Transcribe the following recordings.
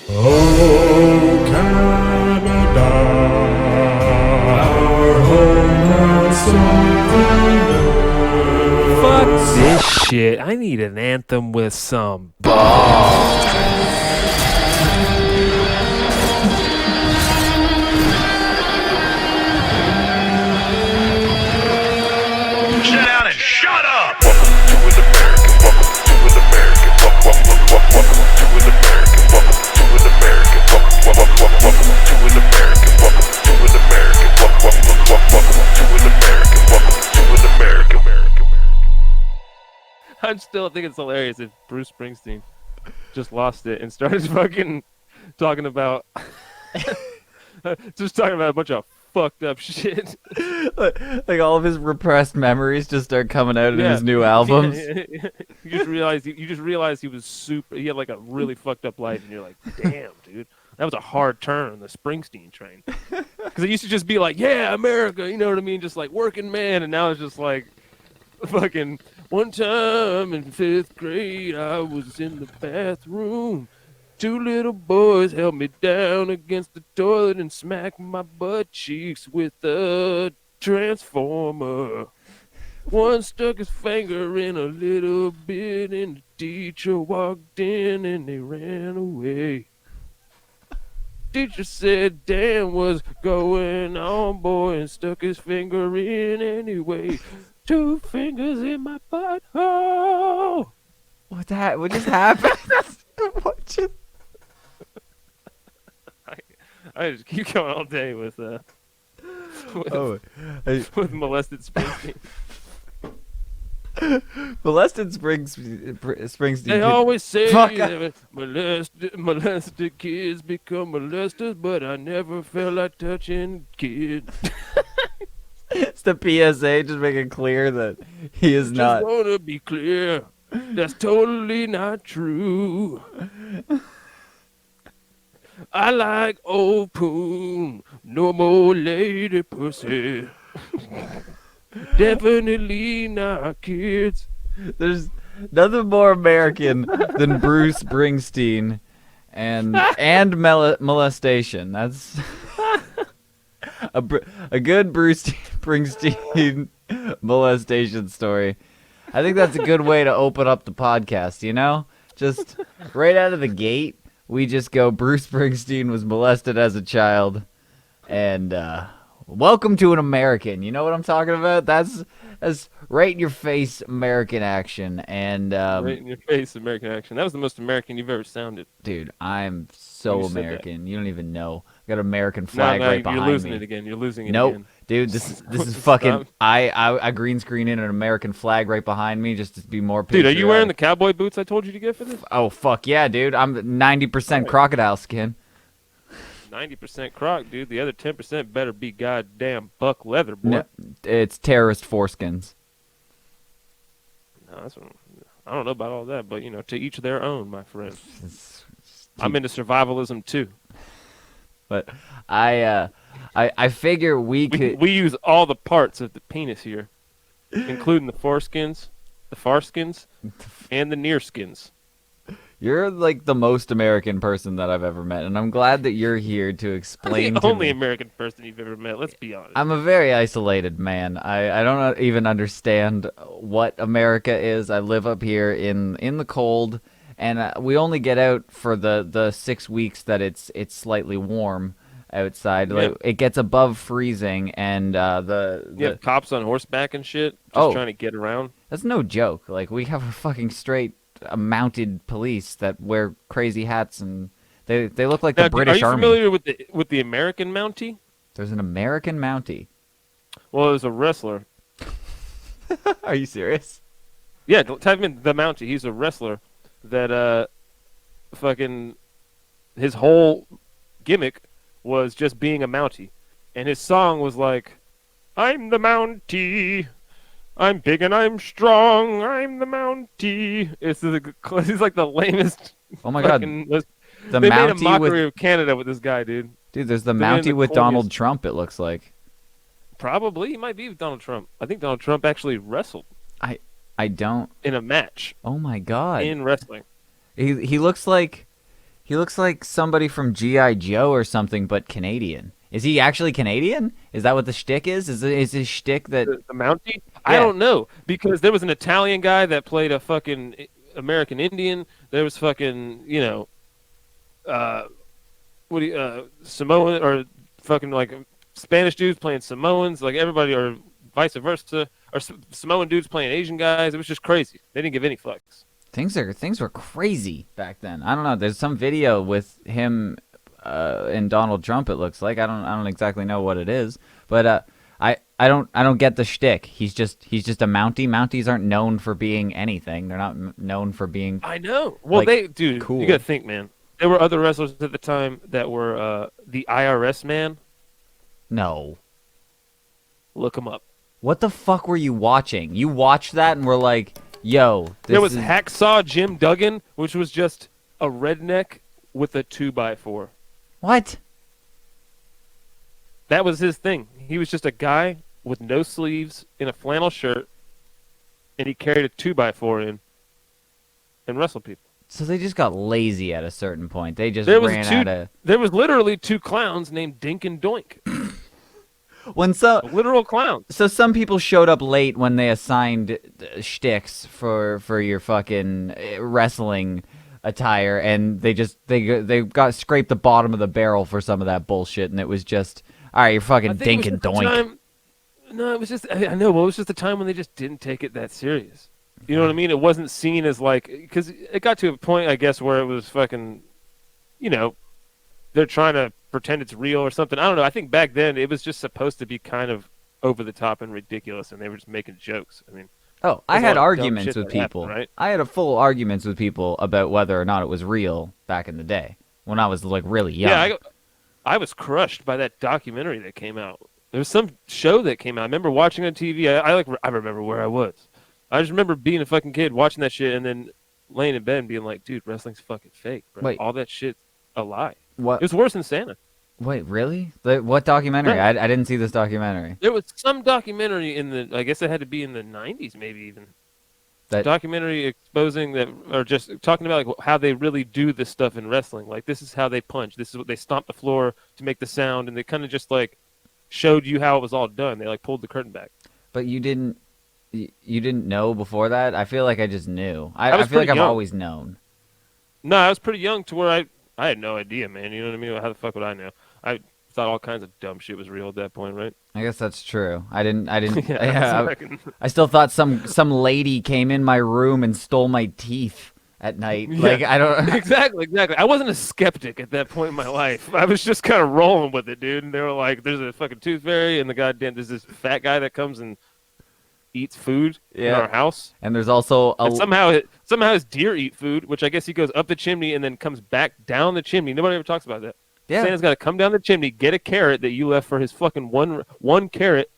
Oh, Canada, our home has something Fuck else. this shit. I need an anthem with some balls. Sit down and shut up! I still think it's hilarious if Bruce Springsteen just lost it and started fucking talking about just talking about a bunch of fucked up shit. Like all of his repressed memories just start coming out in his new albums. You just realize he was super. He had like a really fucked up life, and you're like, damn, dude, that was a hard turn on the Springsteen train. Because it used to just be like, yeah, America, you know what I mean, just like working man, and now it's just like, fucking. One time in 5th grade, I was in the bathroom. 2 little boys held me down against the toilet and smacked my butt cheeks with a transformer. One stuck his finger in a little bit, and the teacher walked in and they ran away. Teacher said, damn, what's going on, boy, and stuck his finger in anyway. 2 fingers in my butthole. What just happened? What just... I just keep going all day with with molested Springsteen. Molested Springsteen. They always say Fuck. that molested kids become molesters, but I never felt like touching kids. It's the PSA, just making clear that he is not. Just wanna be clear, that's totally not true. I like old poon, no more lady pussy. Definitely not kids. There's nothing more American than Bruce Springsteen and molestation. That's a good Bruce Springsteen molestation story. I think that's a good way to open up the podcast, you know? Just right out of the gate, we just go, Bruce Springsteen was molested as a child, and welcome to an American. You know what I'm talking about? That's right in your face American action. And Right in your face, American action. That was the most American you've ever sounded. dude, I'm so You said that. American. You don't even know. I got an American flag right behind you're losing me. it again. You're losing it Nope, again. dude, this is fucking. Stop. I green screen in an American flag right behind me just to be more. Dude, are you wearing the patriotic. cowboy boots I told you to get for this? Oh fuck yeah, dude! I'm 90% crocodile skin. 90% croc, dude. The other 10% better be goddamn buck leather, boy. No, it's terrorist foreskins. No, that's what, I don't know about all that, but, you know, to each their own, my friend. It's- I'm into survivalism, too. But I figure we could. We use all the parts of the penis here, including the foreskins, the farskins, and the near skins. You're like the most American person that I've ever met, and I'm glad that you're here to explain The to only me. American person you've ever met, let's be honest. I'm a very isolated man. I don't even understand what America is. I live up here in the cold, and we only get out for the 6 weeks that it's slightly warm outside. Yeah. Like, it gets above freezing, and You have cops on horseback and shit, just Oh. trying to get around. that's no joke. Like, we have a fucking straight mounted police that wear crazy hats, and they look like Now, the British are you Army. familiar with the American Mountie? There's an American Mountie. Well, there's a wrestler. Are you serious? Yeah, type in the Mountie. He's a wrestler that fucking his whole gimmick was just being a Mountie, and his song was like, "I'm the Mountie, I'm big and I'm strong, I'm the Mountie." He's like the lamest. Oh my god, fucking, the they made a Mountie mockery with of Canada with this guy, dude. dude. There's the They made him Mountie the with corniest- Donald Trump. It looks like. Probably he might be with Donald Trump. I think Donald Trump actually wrestled I don't. in a match Oh my god. in wrestling. He looks like He looks like somebody from G.I. Joe or something, but Canadian. Is he actually Canadian? Is that what the shtick is? Is his shtick that... The Mountie? I Yeah. don't know, because there was an Italian guy that played a fucking American Indian. There was fucking, Samoan or fucking like Spanish dudes playing Samoans, like everybody, or vice versa, or Samoan dudes playing Asian guys. It was just crazy. They didn't give any fucks. Things were crazy back then. I don't know. There's some video with him and Donald Trump. It looks like I don't exactly know what it is, but I don't get the shtick. He's just a Mountie. Mounties aren't known for being anything. They're not known for being. I know. Well, like, dude, cool. you gotta think, man. There were other wrestlers at the time that were the IRS man. No. Look him up. What the fuck were you watching? You watched that and were like, yo, There was is... Hacksaw Jim Duggan, which was just a redneck with a 2x4. What? That was his thing. He was just a guy with no sleeves in a flannel shirt, and he carried a 2x4 in and wrestled people. So they just got lazy at a certain point. They just There was ran out of... There was literally two clowns named Dink and Doink. When so... Literal clowns. So some people showed up late when they assigned shticks for your fucking wrestling attire, and they got scraped the bottom of the barrel for some of that bullshit, and it was just, all right, you're fucking Dink and Doink. No, it was just, I know, well, it was just a time when they just didn't take it that serious. You know what I mean? It wasn't seen as like, because it got to a point, I guess, where it was fucking, they're trying to pretend it's real or something. I don't know. I think back then it was just supposed to be kind of over the top and ridiculous, and they were just making jokes. I mean, oh, I had arguments with that people. happened, right? I had a full arguments with people about whether or not it was real back in the day when I was like really young. Yeah, I was crushed by that documentary that came out. There was some show that came out. I remember watching on TV. I remember where I was. I just remember being a fucking kid watching that shit and then laying in bed and being like, dude, wrestling's fucking fake, bro. Wait. All that shit's a lie. What? It was worse than Santa. Wait, really? What documentary? Yeah. I didn't see this documentary. There was some documentary I guess it had to be in the 90s maybe even. That... documentary exposing that, or just talking about like how they really do this stuff in wrestling. Like, this is how they punch. This is what they stomp the floor to make the sound, and they kind of just like showed you how it was all done. They like pulled the curtain back. But you didn't know before that? I feel like I just knew. I was feel like pretty I've young. always known. No, I was pretty young to where I had no idea, man. You know what I mean? How the fuck would I know? I thought all kinds of dumb shit was real at that point, right? I guess that's true. I didn't. Yeah, I still thought some lady came in my room and stole my teeth at night. Yeah. Like, I don't. Exactly. I wasn't a skeptic at that point in my life. I was just kind of rolling with it, dude. And they were like, "There's a fucking tooth fairy, and there's this fat guy that comes and eats food in our house." And there's also And somehow his deer eat food, which I guess he goes up the chimney and then comes back down the chimney. Nobody ever talks about that. Yeah. Santa's got to come down the chimney, get a carrot that you left for his fucking one carrot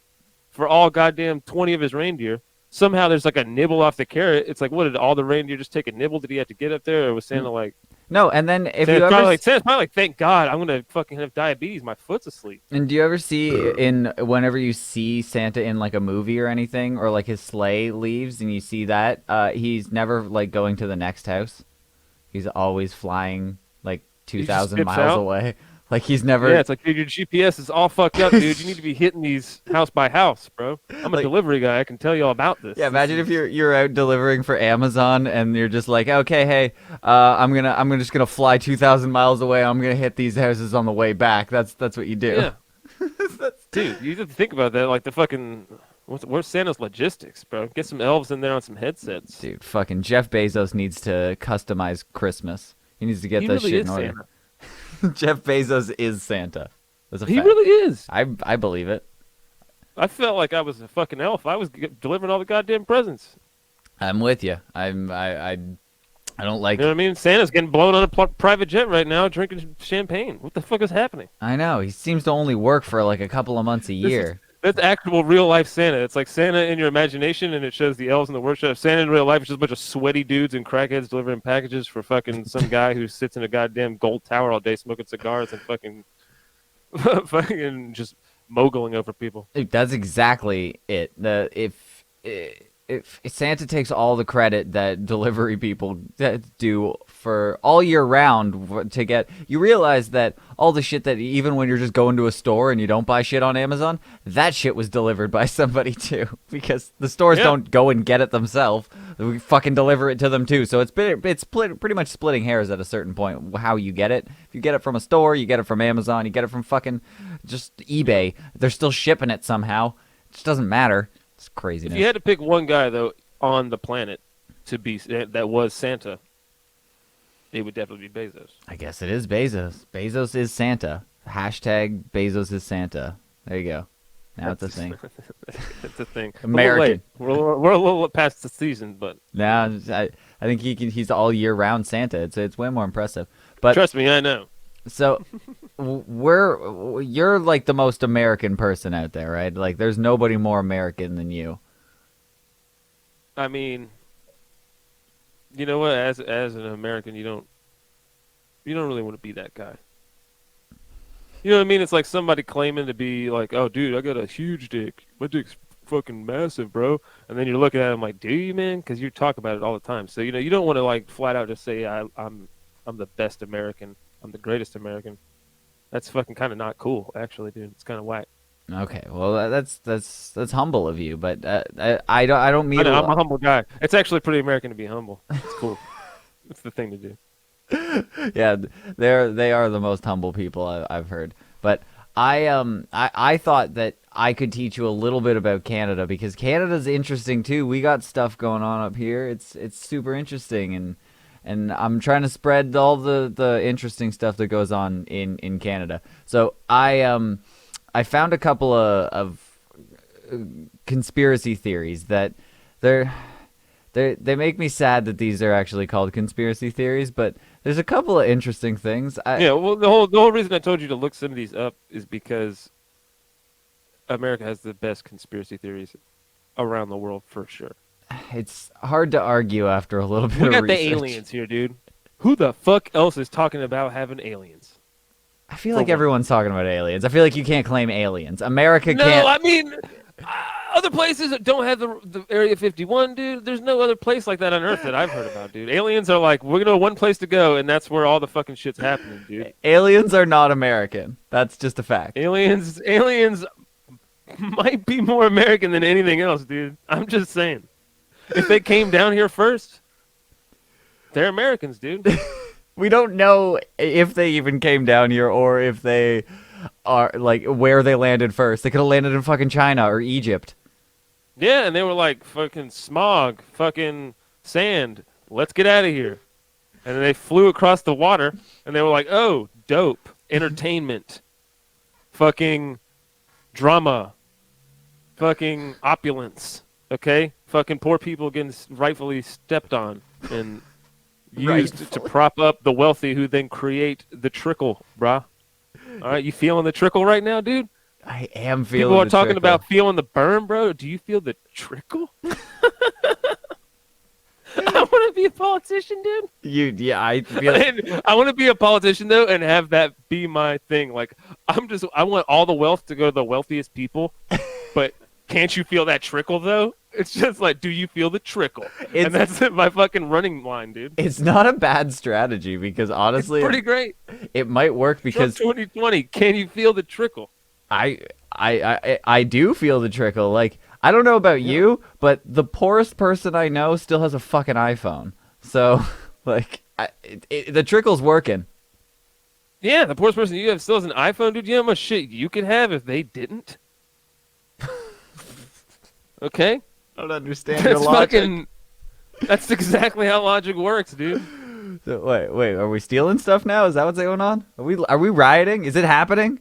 for all goddamn 20 of his reindeer. Somehow there's like a nibble off the carrot. It's like, what, did all the reindeer just take a nibble? Did he have to get up there? Or was Santa like... No, and then if Santa's you ever... Santa's probably like, thank God, I'm going to fucking have diabetes. My foot's asleep. And do you ever see whenever you see Santa in like a movie or anything, or like his sleigh leaves and you see that, he's never like going to the next house. He's always flying like 2,000 miles out away. Like, he's never... Yeah, it's like, dude, your GPS is all fucked up, dude. You need to be hitting these house by house, bro. I'm a delivery guy. I can tell you all about this. Yeah, imagine if you're out delivering for Amazon and you're just like, okay, hey, I'm just gonna fly 2,000 miles away. I'm gonna hit these houses on the way back. That's what you do. Yeah. Dude, you have to think about that. Like, the fucking... Where's Santa's logistics, bro? Get some elves in there on some headsets. Dude, fucking Jeff Bezos needs to customize Christmas. He needs to get that really shit is in order. Santa. Jeff Bezos is Santa. That's a He fact. really is. I believe it. I felt like I was a fucking elf. I was delivering all the goddamn presents. I'm with you. I don't like... You know what I mean? Santa's getting blown on a private jet right now, drinking champagne. What the fuck is happening? I know. He seems to only work for like a couple of months a year. That's actual real life Santa. It's like Santa in your imagination, and it shows the elves in the workshop. Santa in real life is just a bunch of sweaty dudes and crackheads delivering packages for fucking some guy who sits in a goddamn gold tower all day smoking cigars and fucking just mogling over people. Dude, that's exactly it. if Santa takes all the credit that delivery people do for all year round to get, you realize that all the shit that even when you're just going to a store and you don't buy shit on Amazon, that shit was delivered by somebody too, because the stores don't go and get it themselves. We fucking deliver it to them too. So it's pretty much splitting hairs at a certain point how you get it. If you get it from a store, you get it from Amazon, you get it from fucking just eBay. They're still shipping it somehow. It just doesn't matter. It's craziness. If you had to pick one guy though on the planet to be that was Santa, it would definitely be Bezos. I guess it is Bezos. Bezos is Santa. Hashtag Bezos is Santa. There you go. Now it's a thing. It's a thing. American. We're a little past the season, but Now I think he's all year round Santa. It's way more impressive. But trust me, I know. so you're like the most American person out there, right? Like there's nobody more American than you. I mean, you know what? As an American, you don't really want to be that guy. You know what I mean? It's like somebody claiming to be like, "Oh, dude, I got a huge dick. My dick's fucking massive, bro." And then you're looking at him like, "Do you, man?" Because you talk about it all the time. So you don't want to like flat out just say, I'm the best American. I'm the greatest American." That's fucking kind of not cool, actually, dude. It's kind of whack. Okay, well that's humble of you, but I don't mean. I'm a humble guy. It's actually pretty American to be humble. It's cool. It's the thing to do. Yeah, they are the most humble people I've heard. But I thought that I could teach you a little bit about Canada, because Canada's interesting too. We got stuff going on up here. It's super interesting, and I'm trying to spread all the interesting stuff that goes on in Canada. So I found a couple of conspiracy theories that they make me sad that these are actually called conspiracy theories, but there's a couple of interesting things. Well, the whole reason I told you to look some of these up is because America has the best conspiracy theories around the world for sure. It's hard to argue after a little bit We of got research. the aliens here, dude. Who the fuck else is talking about having aliens? I feel like everyone's talking about aliens. I feel like you can't claim aliens. America can't. No, I mean, other places that don't have the Area 51, dude. There's no other place like that on Earth that I've heard about, dude. Aliens are like, we're gonna have one place to go, and that's where all the fucking shit's happening, dude. Aliens are not American. That's just a fact. Aliens might be more American than anything else, dude. I'm just saying. If they came down here first, they're Americans, dude. We don't know if they even came down here or if they are like where they landed first. They could have landed in fucking China or Egypt. Yeah, and they were like, fucking smog, fucking sand. Let's get out of here. And then they flew across the water, and they were like, oh, dope, entertainment, fucking drama, fucking opulence, okay? Fucking poor people getting rightfully stepped on and used to prop up the wealthy who then create the trickle, brah. All right, you feeling the trickle right now, dude? I am feeling. People are the talking trickle. about feeling the burn, bro. Do you feel the trickle? I want to be a politician, dude. I feel. And I want to be a politician though, and have that be my thing. Like, I want all the wealth to go to the wealthiest people, but can't you feel that trickle though? It's just like, do you feel the trickle? And that's my fucking running line, dude. It's not a bad strategy because honestly, It's pretty great. It might work because Trump 2020. Can you feel the trickle? I do feel the trickle. Like, I don't know about you, but the poorest person I know still has a fucking iPhone. So, like, the trickle's working. Yeah, the poorest person you have still has an iPhone, dude. You know how much shit you could have if they didn't? Okay? I don't understand your logic. That's exactly how logic works, dude. So, wait, are we stealing stuff now? Is that what's going on? Are we rioting? Is it happening?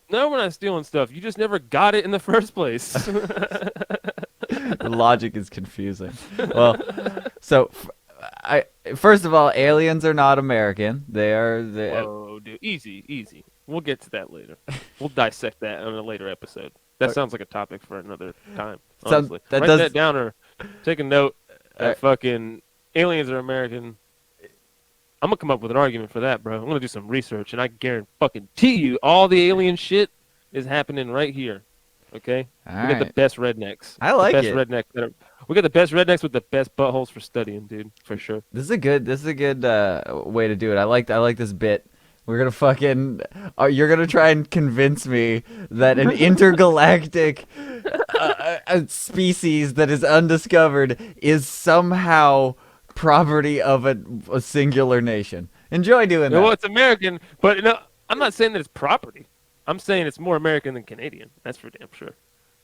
No, we're not stealing stuff. You just never got it in the first place. The logic is confusing. Well, so first of all, aliens are not American. They are. Oh, dude, easy. We'll get to that later. We'll dissect that on a later episode. That sounds like a topic for another time. Honestly, write that down or take a note. Fucking aliens are American. I'm gonna come up with an argument for that, bro. I'm gonna do some research, and I guarantee you, all the alien shit is happening right here. Okay, All we got the right. best rednecks. I like the best it. rednecks. We got the best rednecks with the best buttholes for studying, dude, for sure. This is a good way to do it. I like this bit. We're gonna fucking you're gonna try and convince me that an intergalactic species that is undiscovered is somehow property of a singular nation. Enjoy doing that. Well, it's American, but no, I'm not saying that it's property. I'm saying it's more American than Canadian. That's for damn sure.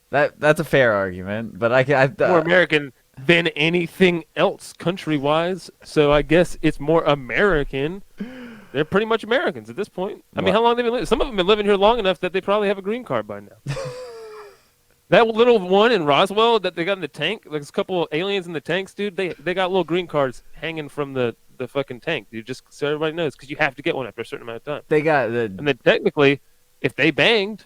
That's a fair argument, but More American than anything else country-wise. So I guess it's more American. They're pretty much Americans at this point. I mean, how long have they been living? Some of them have been living here long enough that they probably have a green card by now. That little one in Roswell that they got in the tank, like a couple of aliens in the tanks, dude, they got little green cards hanging from the fucking tank, dude, just so everybody knows, because you have to get one after a certain amount of time. They got And then technically, if they banged,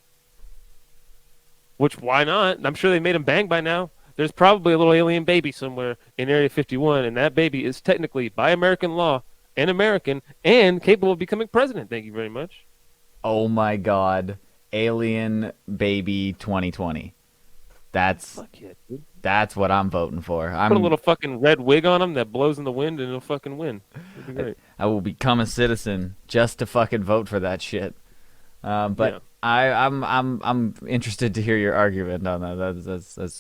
which why not? I'm sure they made them bang by now. There's probably a little alien baby somewhere in Area 51, and that baby is technically, by American law, an American and capable of becoming president. Thank you very much. Oh my God, Alien Baby 2020. Fuck yeah, dude. That's what I'm voting for. Put a little fucking red wig on him that blows in the wind, and he'll fucking win. It'd be great. I will become a citizen just to fucking vote for that shit. But Yeah. I'm interested to hear your argument on that.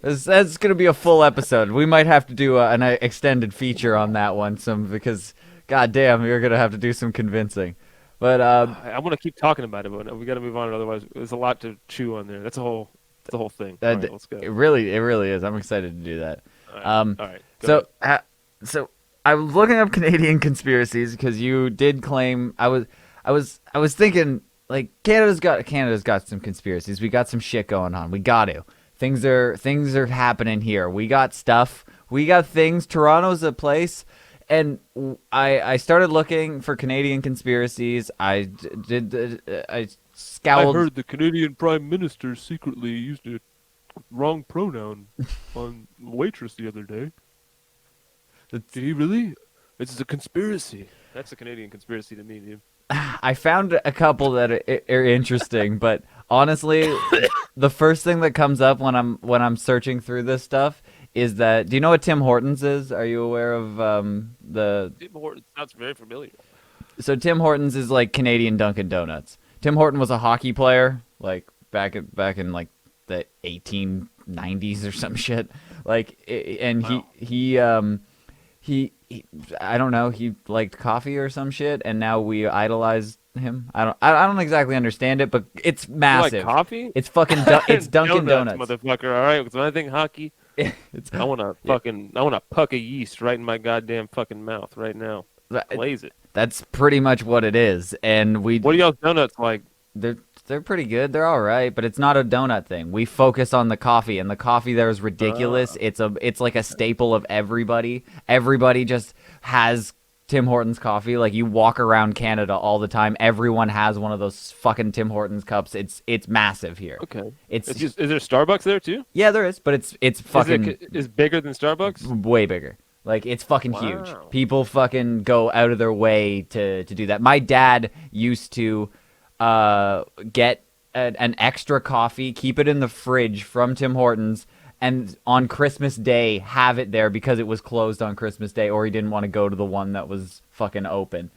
That's gonna be a full episode. We might have to do an extended feature on that one, because goddamn, you're gonna have to do some convincing. But I want to keep talking about it, but we got to move on. Otherwise, there's a lot to chew on there. That's the whole thing. All right, let's go. It really is. I'm excited to do that. All right. Go ahead. So I was looking up Canadian conspiracies because you did claim I was thinking, like, Canada's got some conspiracies. We got some shit going on. We got to. Things are happening here. We got stuff. We got things. Toronto's a place. And I started looking for Canadian conspiracies. I scowled. I heard the Canadian Prime Minister secretly used a wrong pronoun on waitress the other day. Did he really? It's a conspiracy. That's a Canadian conspiracy to me, dude. I found a couple that are interesting, but honestly, the first thing that comes up when I'm searching through this stuff is that, do you know what Tim Hortons is? Are you aware of the? Tim Hortons sounds very familiar. So Tim Hortons is like Canadian Dunkin' Donuts. Tim Horton was a hockey player, like back in like the 1890s or some shit. Like, and Wow. he I don't know, he liked coffee or some shit, and now we idolize him. I don't exactly understand it, but it's massive. You like coffee? It's fucking it's Dunkin' Donuts. Motherfucker. All right, because when I think hockey, It's I want a puck of yeast right in my goddamn fucking mouth right now. Blaze it. That's pretty much what it is, and What are y'all's donuts like? they're pretty good. They're all right, but it's not a donut thing. We focus on the coffee, and the coffee there is ridiculous. It's like a staple of everybody. Everybody just has Tim Hortons coffee. Like, you walk around Canada all the time, everyone has one of those fucking Tim Hortons cups. It's massive here. Okay. It's Is there Starbucks there too? yeah, there is, but it's fucking Is bigger than Starbucks? way bigger. Like, it's fucking huge. Wow. People fucking go out of their way to do that. My dad used to get an extra coffee, keep it in the fridge from Tim Hortons, and on Christmas Day have it there because it was closed on Christmas Day, or he didn't want to go to the one that was fucking open.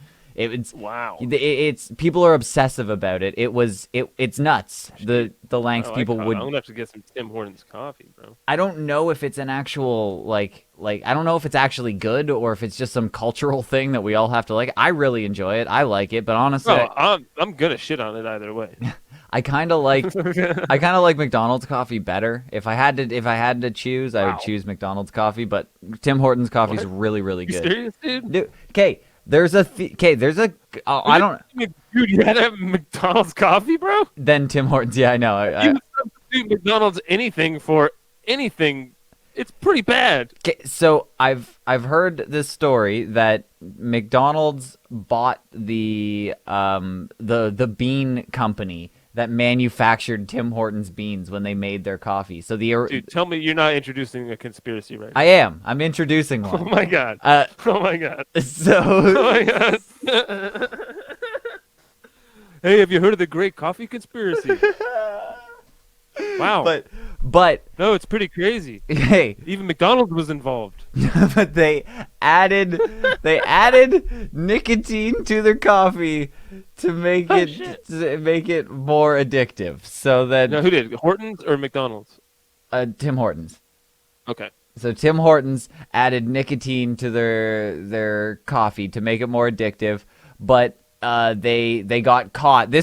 Wow. It's people are obsessive about it. It's nuts. The lengths people would. I'm gonna have to get some Tim Hortons coffee, bro. I don't know if it's an actual like I don't know if it's actually good or if it's just some cultural thing that we all have to like. I really enjoy it. I like it, but honestly, No, I'm gonna shit on it either way. I kind of like McDonald's coffee better. If I had to choose, I would choose McDonald's coffee, but Tim Hortons coffee is really really You good. serious, dude? Okay, there's a I don't Dude, you had to have McDonald's coffee, bro? then Tim Hortons. Yeah, I know. You would substitute McDonald's anything for anything. It's pretty bad. Okay, so I've heard this story that McDonald's bought the bean company that manufactured Tim Hortons beans when they made their coffee. So Dude, tell me you're not introducing a conspiracy right now. I am. I'm introducing Oh one. my god. Uh, Oh my god. so Oh my god. Hey, have you heard of the Great Coffee Conspiracy? Wow. But No, it's pretty crazy. hey, Even McDonald's was involved. but they added nicotine to their coffee to make it more addictive. So that No, who did? Hortons or McDonald's? Tim Hortons. Okay. So Tim Hortons added nicotine to their coffee to make it more addictive, but they got caught.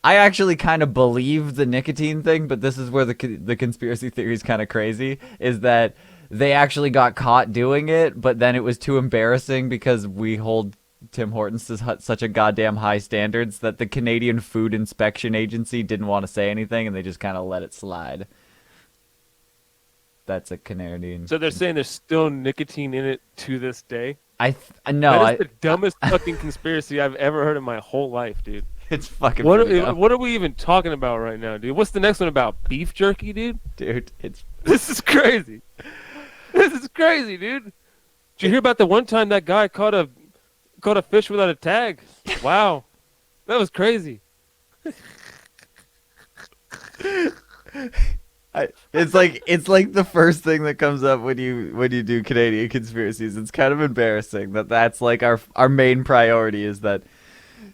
I actually kind of believe the nicotine thing, but this is where the conspiracy theory is kind of crazy, is that they actually got caught doing it, but then it was too embarrassing because we hold Tim Hortons to such a goddamn high standards that the Canadian Food Inspection Agency didn't want to say anything, and they just kind of let it slide. That's a Canadian. So they're saying there's still nicotine in it to this day? No. That is the dumbest fucking conspiracy I've ever heard in my whole life, dude. It's fucking What pretty dumb. are we even talking about right now, dude? What's the next one about? Beef jerky, dude? Dude, it's This is crazy. This is crazy, dude. Did you hear about the one time that guy caught a fish without a tag? Wow. That was crazy. it's like the first thing that comes up when you do Canadian conspiracies. It's kind of embarrassing that's like our main priority is that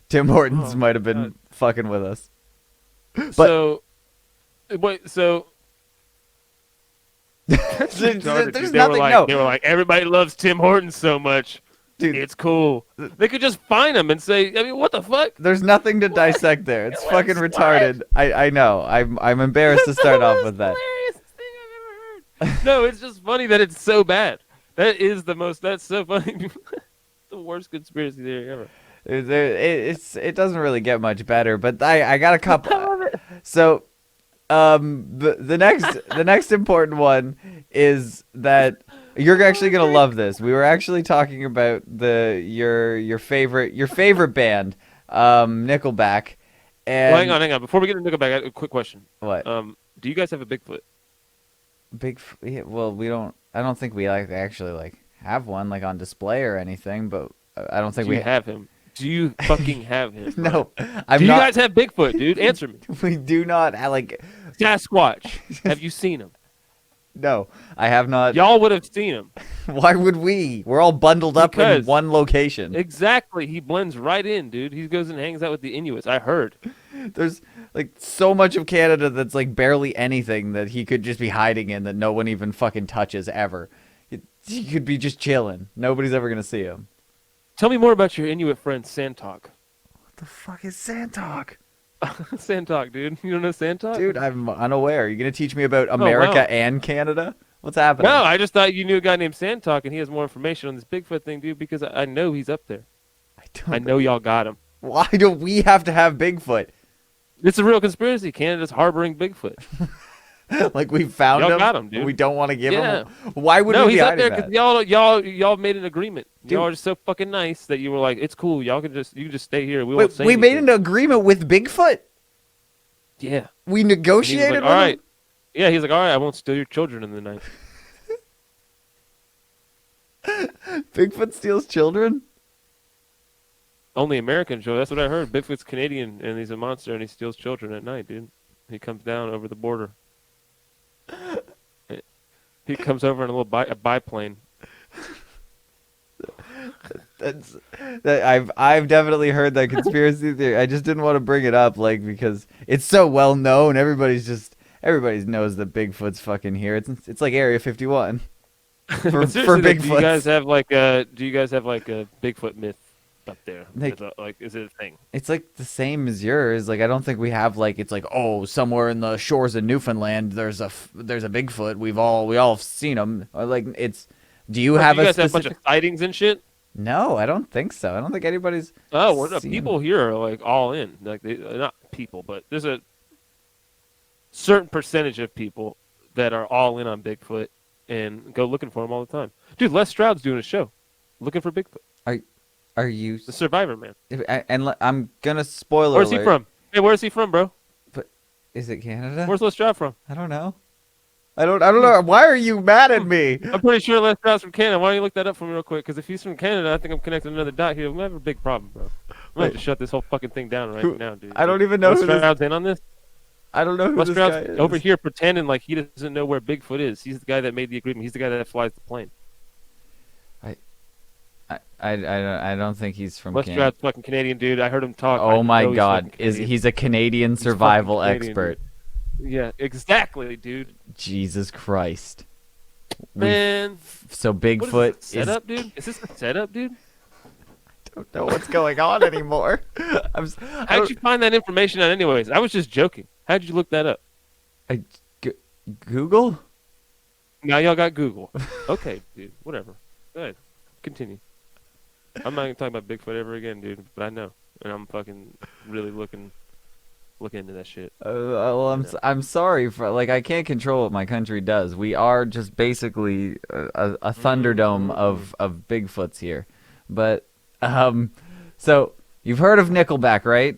Tim Hortons might have been fucking with us. But So wait, so there's they nothing. They were like, everybody loves Tim Hortons so much. Dude, It's cool. They could just find him and say, I mean, what the fuck? there's nothing to dissect there. It's fucking retarded. I know. I'm embarrassed to start off with that. Hilarious thing I've ever heard. No, it's just funny that it's so bad. That's so funny. The worst conspiracy theory ever. It doesn't really get much better, but I got a couple. I love it. So, the next important one is that you're actually gonna love this. We were actually talking about your favorite band, Nickelback, and Well, hang on. Before we get into Nickelback, I have a quick question. what? Do you guys have a Bigfoot? Yeah, well, we don't. I don't think we actually have one on display or anything, but I don't think Do we you have him? Do you fucking have him? No, Do I'm you not. guys have Bigfoot, dude? Answer me. We do not Sasquatch. Have you seen him? No, I have not. Y'all would have seen him. Why would we? We're all bundled up in Because- one location. Exactly. He blends right in, dude. He goes and hangs out with the Inuits. I heard. There's so much of Canada that's barely anything that he could just be hiding in that no one even fucking touches ever. He could be just chilling. Nobody's ever gonna see him. Tell me more about your Inuit friend, Santok. What the fuck is Santok? Santok, dude. You don't know Santok? Dude, I'm unaware. Are you gonna teach me about America wow. and Canada? What's happening? No, I just thought you knew a guy named Santok, and he has more information on this Bigfoot thing, dude, because I know he's up there. I know y'all got him. Why do we have to have Bigfoot? It's a real conspiracy. Canada's harboring Bigfoot. We found Y'all him. got him, dude. We don't want to give Yeah. him. Why would No, we be he's up hiding there that? because y'all made an agreement. Dude. Y'all are just so fucking nice that you were like, it's cool. You can just stay here. We Wait, won't say we made anything. an agreement with Bigfoot. Yeah. We And he was negotiated like, with all him? right. Yeah, he's like, all right, I won't steal your children in the night. Bigfoot steals children? Only American show. That's what I heard. Bigfoot's Canadian, and he's a monster, and he steals children at night, dude. He comes down over the border. He comes over in a little biplane. I've definitely heard that conspiracy theory. I just didn't want to bring it up, because it's so well known. Everybody knows that Bigfoot's fucking here. It's like Area 51 for But seriously, Bigfoot. do you guys have a Bigfoot myth up there? Is it a thing? It's the same as yours. I don't think we have oh, somewhere in the shores of Newfoundland there's a Bigfoot. We all have seen him. Or do you have do you guys a have a bunch specific? of sightings and shit? No, I don't think so. I don't think anybody's. Oh, well, no, seen- people here are all in. Not people, but there's a certain percentage of people that are all in on Bigfoot and go looking for him all the time. Dude, Les Stroud's doing a show looking for Bigfoot. Are you? The Survivor Man. And I'm gonna spoiler. Where's he alert. from? Hey, where's he from, bro? Is it Canada? Where's Les Stroud from? I don't know. I don't know. Why are you mad at me? I'm pretty sure Les Stroud's from Canada. Why don't you look that up for me real quick? Because if he's from Canada, I think I'm connecting another dot here. We have a big problem, bro. I'm gonna have to shut this whole fucking thing down right now, dude. I don't even know Les who this. Stroud's in on this. I don't know who this Westerhout's guy is. over here pretending like he doesn't know where Bigfoot is. He's the guy that made the agreement. He's the guy that flies the plane. I don't think he's from Canada. Westerhout's fucking Canadian, dude. I heard him talk. Oh I my know he's God! fucking Canadian. He's a Canadian He's fucking survival Canadian, expert? dude. Yeah, exactly, dude. Jesus Christ! Man, So what is Bigfoot this, a setup, dude? Is this a setup, dude? don't know what's going on anymore. How'd you find that information out, anyways? I was just joking. How'd you look that up? Google? Now y'all got Google. Okay, dude. Whatever. Go ahead. Continue. I'm not gonna talk about Bigfoot ever again, dude. But I know, and I'm fucking really looking into that shit. Well, I'm sorry for I can't control what my country does. We are just basically a thunderdome of Bigfoots here, but so you've heard of Nickelback, right?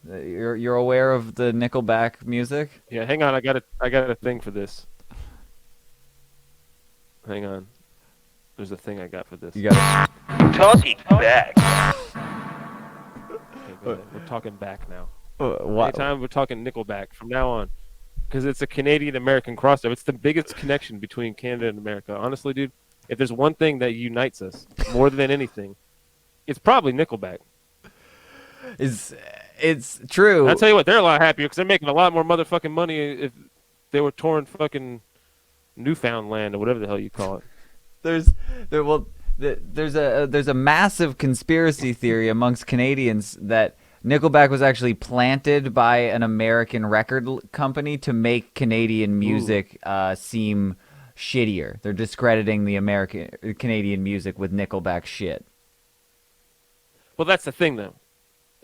You're aware of the Nickelback music? Yeah, hang on. I got a thing for this. Hang on. There's a thing I got for this. You got Talking back. Okay, go ahead. We're talking back now. what? Anytime we're talking Nickelback from now on, because it's a Canadian-American crossover. It's the biggest connection between Canada and America. Honestly, dude, if there's one thing that unites us more than anything, it's probably Nickelback. It's true. I'll tell you what, they're a lot happier because they're making a lot more motherfucking money if they were touring fucking Newfoundland or whatever the hell you call it. There's a massive conspiracy theory amongst Canadians that Nickelback was actually planted by an American record company to make Canadian music seem shittier. They're discrediting the Canadian music with Nickelback shit. Well, that's the thing, though.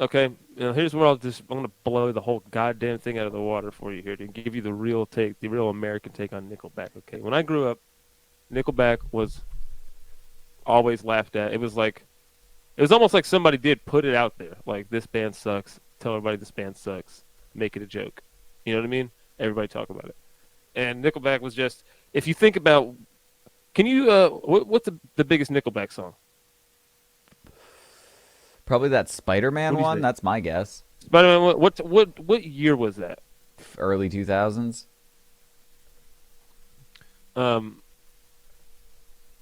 Okay, here's where I'm going to blow the whole goddamn thing out of the water for you here to give you the real take, the real American take on Nickelback. Okay, when I grew up, Nickelback was always laughed at. It was almost like somebody did put it out there, like this band sucks. Tell everybody this band sucks. Make it a joke. You know what I mean? Everybody talk about it. And Nickelback was just, if you think about, can you what's the biggest Nickelback song? Probably that Spider-Man What do you one. think? That's my guess. Spider-Man. What year was that? Early 2000s.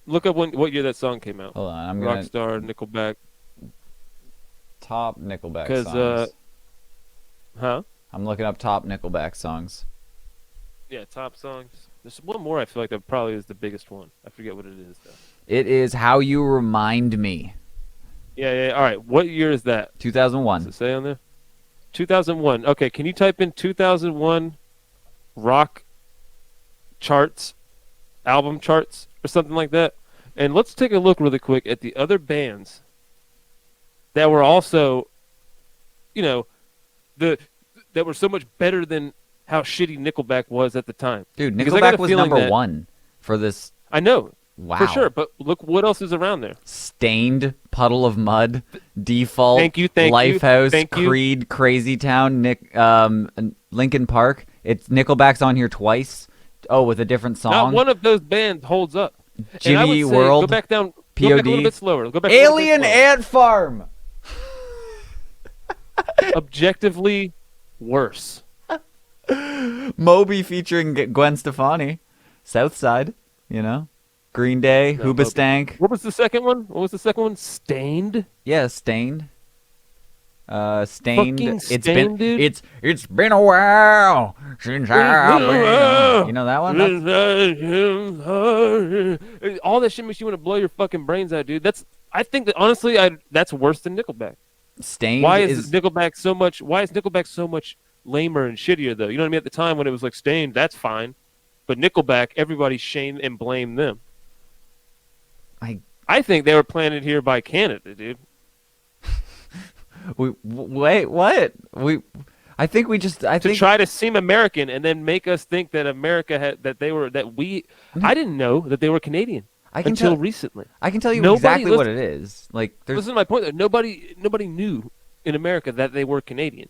Look up what year that song came out. Hold on, I'm gonna Rockstar, Nickelback. top Nickelback Because songs. huh? I'm looking up top Nickelback songs. Yeah, top songs. There's one more I feel like that probably is the biggest one. I forget what it is though. It is How You Remind Me. Yeah. All right. What year is that? Does 2001. it say on there? 2001. Okay, can you type in 2001 rock charts, album charts, or something like that? And let's take a look really quick at the other bands that were also, that were so much better than how shitty Nickelback was at the time. Dude, Because I got Nickelback a was feeling number that- 1 for this. I know, Wow. for sure, but look what else is around there. Stained, Puddle of Mud, Default, Thank you, Lifehouse, thank you. Creed, Crazy Town, Linkin Park. It's Nickelback's on here twice. Oh, with a different song. Not one of those bands holds up. And I Jimmy would Eat say, World, Go back down. Go back a POD. little bit slower. Go back a little bit Alien slower. Ant Farm. Objectively worse. Moby featuring Gwen Stefani. Southside, Green Day, No, Hoobastank. What was the second one? Stained. Yeah, Stained. Stained. Fucking It's Stained, been dude. it's been a while since I've been. You know that one? All that shit makes you want to blow your fucking brains out, dude. I think that honestly, that's worse than Nickelback. Stained Why is Nickelback so much? Why is Nickelback so much lamer and shittier though? You know what I mean? At the time when it was like Stained, that's fine, but Nickelback, everybody shamed and blamed them. I think they were planted here by Canada, dude. wait, what? I think To try to seem American and then make us think that America had I didn't know that they were Canadian until recently. I can tell you Nobody exactly what it is. Like there's Listen to my point. That nobody knew in America that they were Canadian.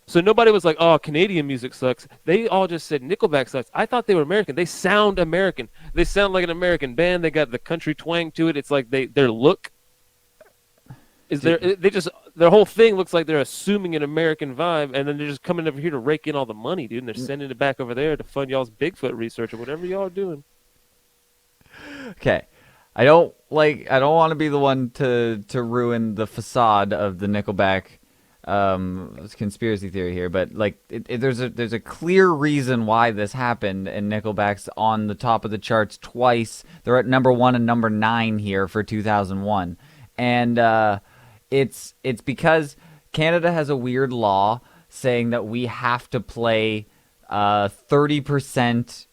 So nobody was like, "Oh, Canadian music sucks." They all just said Nickelback sucks. I thought they were American. They sound American. They sound like an American band. They got the country twang to it. It's like their look. Is there? They just their whole thing looks like they're assuming an American vibe, and then they're just coming over here to rake in all the money, dude. And they're sending it back over there to fund y'all's Bigfoot research or whatever y'all are doing. Okay. I don't want to be the one to ruin the facade of the Nickelback conspiracy theory here, but like there's a clear reason why this happened, and Nickelback's on the top of the charts twice. They're at number 1 and number 9 here for 2001, and it's because Canada has a weird law saying that we have to play 30%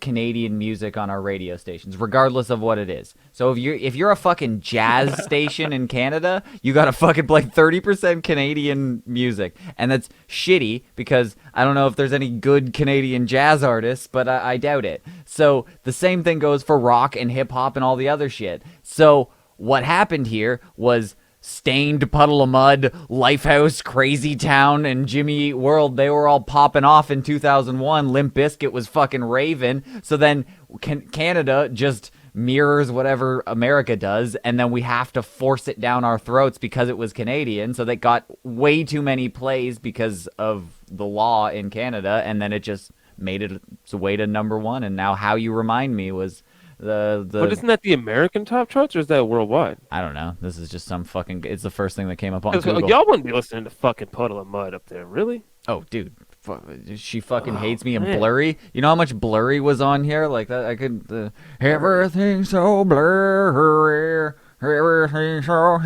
Canadian music on our radio stations, regardless of what it is. So if you're a fucking jazz station in Canada, you gotta fucking play 30% Canadian music, and that's shitty because I don't know if there's any good Canadian jazz artists, but I doubt it. So the same thing goes for rock and hip hop and all the other shit. So what happened here was Stained, Puddle of Mud, Lifehouse, Crazy Town, and Jimmy Eat World, they were all popping off in 2001. Limp Bizkit was fucking raving. So then Canada just mirrors whatever America does, and then we have to force it down our throats because it was Canadian. So they got way too many plays because of the law in Canada, and then it just made it its way to number 1. And now How You Remind Me was... But isn't that the American top charts, or is that worldwide? I don't know. This is just some fucking... It's the first thing that came up on Google. Y'all wouldn't be listening to fucking Puddle of Mud up there, really? Oh, dude. She fucking hates me and Blurry. You know how much Blurry was on here? Like that, I could... everything's so blurry. Everything's so...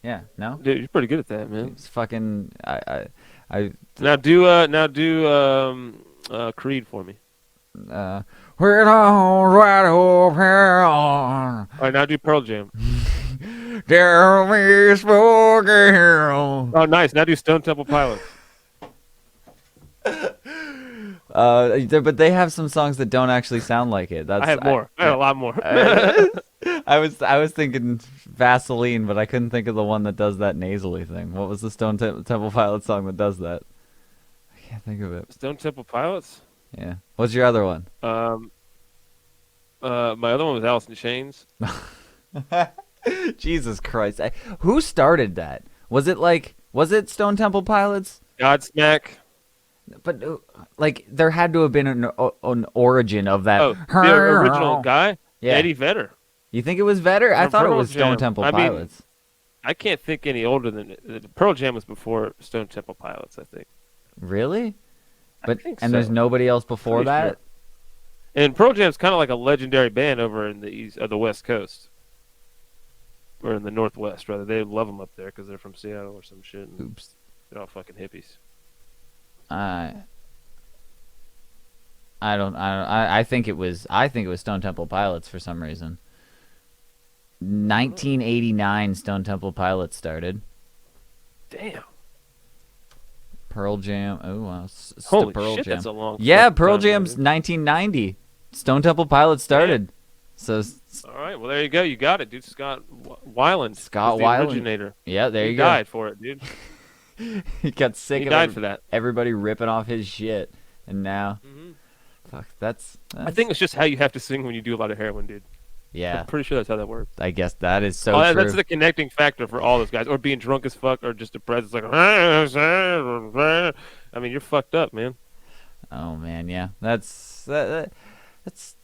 Yeah, no? Dude, you're pretty good at that, man. It's fucking... Now do Creed for me. We're all right over here. All right, now do Pearl Jam. Tell me, spoken. Oh, nice. Now do Stone Temple Pilots. But they have some songs that don't actually sound like it. I have more. I have a lot more. I was thinking Vaseline, but I couldn't think of the one that does that nasally thing. What was the Stone Temple Pilots song that does that? I can't think of it. Stone Temple Pilots? Yeah. What's your other one? My other one was Alice in Chains. Jesus Christ. Who started that? Was it Stone Temple Pilots? Godsmack. But like there had to have been an origin of that. Oh, the original guy? Yeah. Eddie Vedder. You think it was Vedder? I thought it Pearl was Stone Jam. Temple I mean, Pilots. I can't think any older than Pearl Jam was before Stone Temple Pilots, I think. Really? But think and there's so. nobody else before Pretty that? sure. And Pearl Jam's kind of like a legendary band over in the east, the West Coast, or in the Northwest rather. They love them up there because they're from Seattle or some shit. And Oops. they're all fucking hippies. I think it was Stone Temple Pilots for some reason. 1989 Stone Temple Pilots started. Damn. Pearl Jam. Oh wow. Holy Pearl shit, Jam. that's a long. Yeah, fucking Pearl time, Jam's dude. 1990. Stone Temple Pilots started. So All right, well there you go. You got it, dude. Scott Weiland. Scott was the Weiland. originator. yeah, there He you go. died for it, dude. He got sick He of died for that. everybody ripping off his shit, and now, Mhm. fuck, that's I think it's just how you have to sing when you do a lot of heroin, dude. yeah. I'm pretty sure that's how that works. I guess that is so Oh, true. that's the connecting factor for all those guys, or being drunk as fuck, or just depressed. It's like, I mean, you're fucked up, man. Oh man, yeah, that's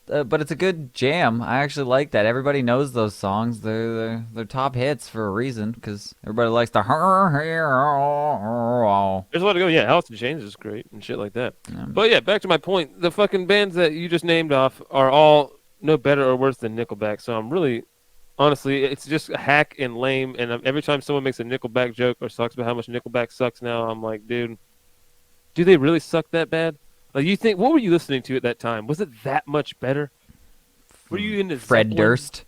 but it's a good jam. I actually like that. Everybody knows those songs. They're top hits for a reason because everybody likes the. There's a lot to go. Yeah, Alice in Chains is great and shit like that. Yeah. But yeah, back to my point. The fucking bands that you just named off are all no better or worse than Nickelback. So I'm really, honestly, it's just hack and lame. And every time someone makes a Nickelback joke or talks about how much Nickelback sucks now, I'm like, dude, do they really suck that bad? Like, you think, what were you listening to at that time? Was it that much better? Were you into Fred Zeppelin? Durst.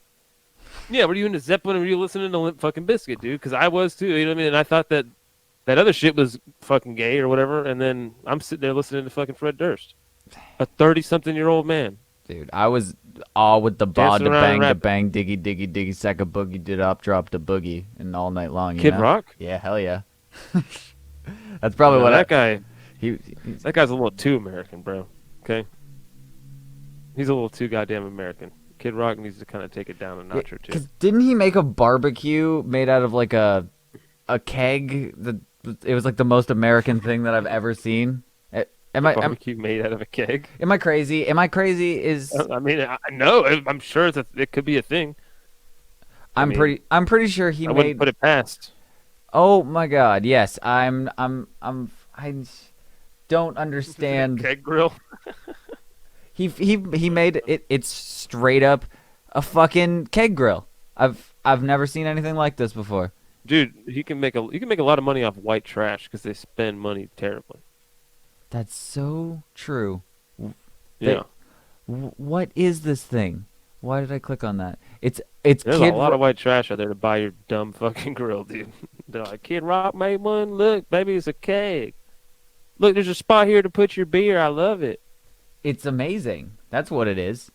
Yeah, were you into Zeppelin or were you listening to Limp fucking Bizkit, dude? Because I was too, you know what I mean? And I thought that other shit was fucking gay or whatever, and then I'm sitting there listening to fucking Fred Durst. A 30-something-year-old man. Dude, I was all with the bod Dancing to around bang and to rapping. bang diggy diggy diggy sack a boogie did up drop the boogie and all night long. You Kid know? Rock? Yeah, hell yeah. That's probably No, what that guy. he's That guy's a little too American, bro. Okay? He's a little too goddamn American. Kid Rock needs to kind of take it down a notch or two. Because didn't he make a barbecue made out of like a keg? It was like the most American thing that I've ever seen. Barbecue made out of a keg. Am I crazy? Am I crazy? I mean, no, I'm sure it could be a thing. I'm pretty sure he I made. wouldn't put it past. Oh my God! Yes, I don't understand. Keg grill. He made it. It's straight up a fucking keg grill. I've never seen anything like this before. Dude, he can make a lot of money off white trash because they spend money terribly. That's so true. Yeah. What is this thing? Why did I click on that? It's There's Kid a lot of white trash out there to buy your dumb fucking grill, dude. They're like, Kid Rock made one. Look, baby, it's a keg. Look, there's a spot here to put your beer. I love it. It's amazing. That's what it is.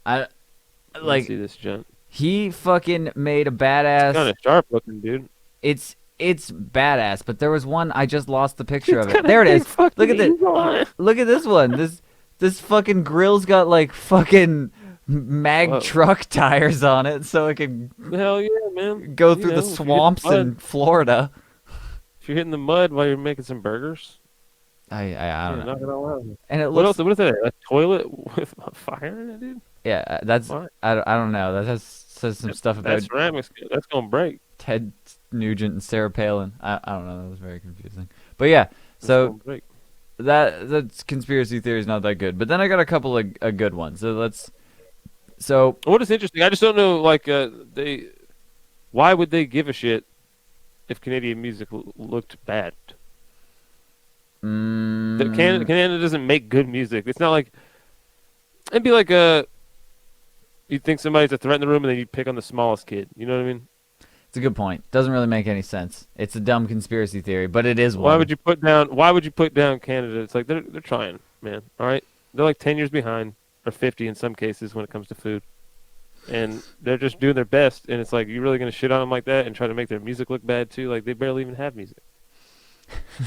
Let's see this junk. He fucking made a badass. Kind of sharp looking, dude. It's badass, but there was one I just lost the picture of it. There it is. Look at this. Look at this one. This fucking grill's got like fucking mag truck tires on it, so it can Hell yeah, man. go through the swamps in Florida. If you're hitting the mud while you're making some burgers, I don't know. knock it all out. And it What looks. else? What is that? A toilet with a fire in it, dude? Yeah, that's. What? I don't know. That says some stuff about That ceramic's good. That's gonna break. Ted Nugent and Sarah Palin. I don't know. That was very confusing. But yeah, That's so gonna break. that conspiracy theory is not that good. But then I got a couple of good ones. So What is interesting? I just don't know. Like, why would they give a shit if Canadian music looked bad? Canada doesn't make good music. It's not like it'd be like you'd think somebody's a threat in the room and then you pick on the smallest kid. You know what I mean? it's a good point. Doesn't really make any sense. It's a dumb conspiracy theory, but it is one. Why would you put down Canada? It's like they're trying, man. All right, they're like 10 years behind or 50 in some cases when it comes to food, and they're just doing their best. And it's like you're really gonna shit on them like that and try to make their music look bad too? Like they barely even have music.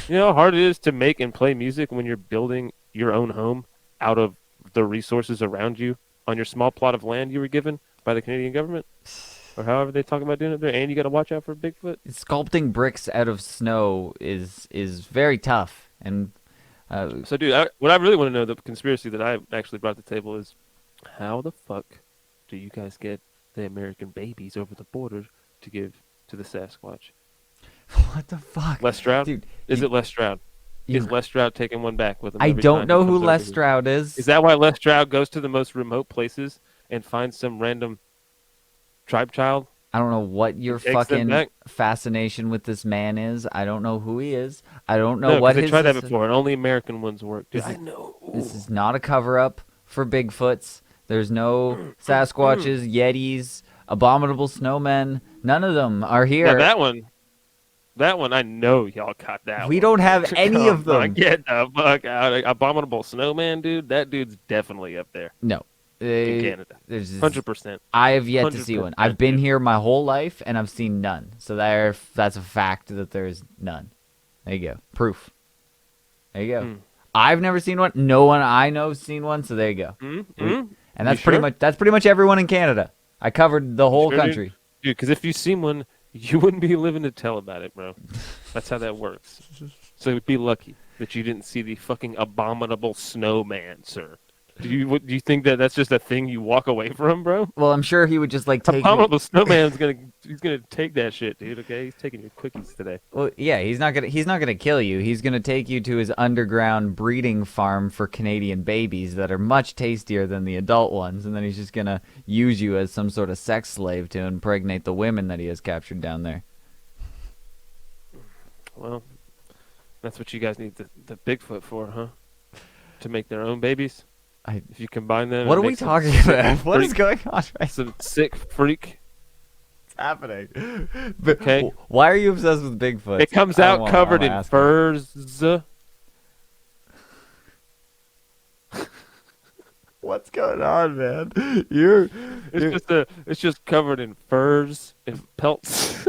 You know how hard it is to make and play music when you're building your own home out of the resources around you on your small plot of land you were given by the Canadian government, or however they talk about doing it there. And you got to watch out for Bigfoot. Sculpting bricks out of snow is very tough. And So, dude, what I really want to know, the conspiracy that I actually brought to the table is, how the fuck do you guys get the American babies over the border to give to the Sasquatch? what the fuck, Les Stroud? dude? Is it Les Stroud? Is Les Stroud taking one back with him? I every don't time know he who comes Les over here? Stroud is. Is that why Les Stroud goes to the most remote places and finds some random tribe child? I don't know what your takes them fucking back? fascination with this man is. I don't know who he is. I don't know No, 'cause what they his. tried that before, and only American ones work. Dude, This I is- know. This is not a cover up for Bigfoots. There's no Sasquatches, Yetis, abominable snowmen. None of them are here. Now that one, I know y'all got that. We one. don't have any of Come on, them. Get the fuck out! Abominable snowman, dude. That dude's definitely up there No. in Canada. There's 100%. I have yet to see one. 100%, I've been dude. here my whole life and I've seen none. So that's a fact that there's none. There you go. Proof. There you go. Mm. I've never seen one. No one I know's seen one. So there you go. Mm-hmm. And that's pretty much everyone in Canada. I covered the whole Sure, country. dude. Because if you seen one, you wouldn't be living to tell about it, bro. That's how that works. So be lucky that you didn't see the fucking abominable snowman, sir. Do you think that that's just a thing you walk away from, bro? Well, I'm sure he would just like take me. Abominable snowman's he's gonna take that shit, dude. Okay, he's taking your cookies today. Well, yeah, he's not gonna kill you. He's gonna take you to his underground breeding farm for Canadian babies that are much tastier than the adult ones, and then he's just gonna use you as some sort of sex slave to impregnate the women that he has captured down there. Well, that's what you guys need the Bigfoot for, huh? To make their own babies. If you combine them. What and are we make some talking sick about? What is freak- going on right Some sick freak. What's happening? But Okay. why are you obsessed with Bigfoot? It comes I out don't covered I'm in asking. furs. What's going on, man? It's just covered in furs and pelts.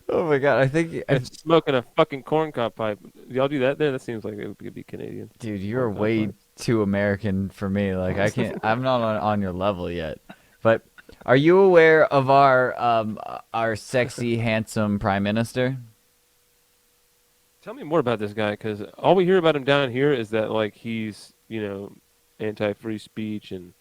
Oh my god! I think, and smoking a fucking corncob pipe. Y'all do that there? That seems like it could be Canadian. dude, you're Corncob way pipes. too American for me. Like I can't. I'm not on your level yet. But are you aware of our sexy, handsome prime minister? Tell me more about this guy, because all we hear about him down here is that like he's anti-free speech and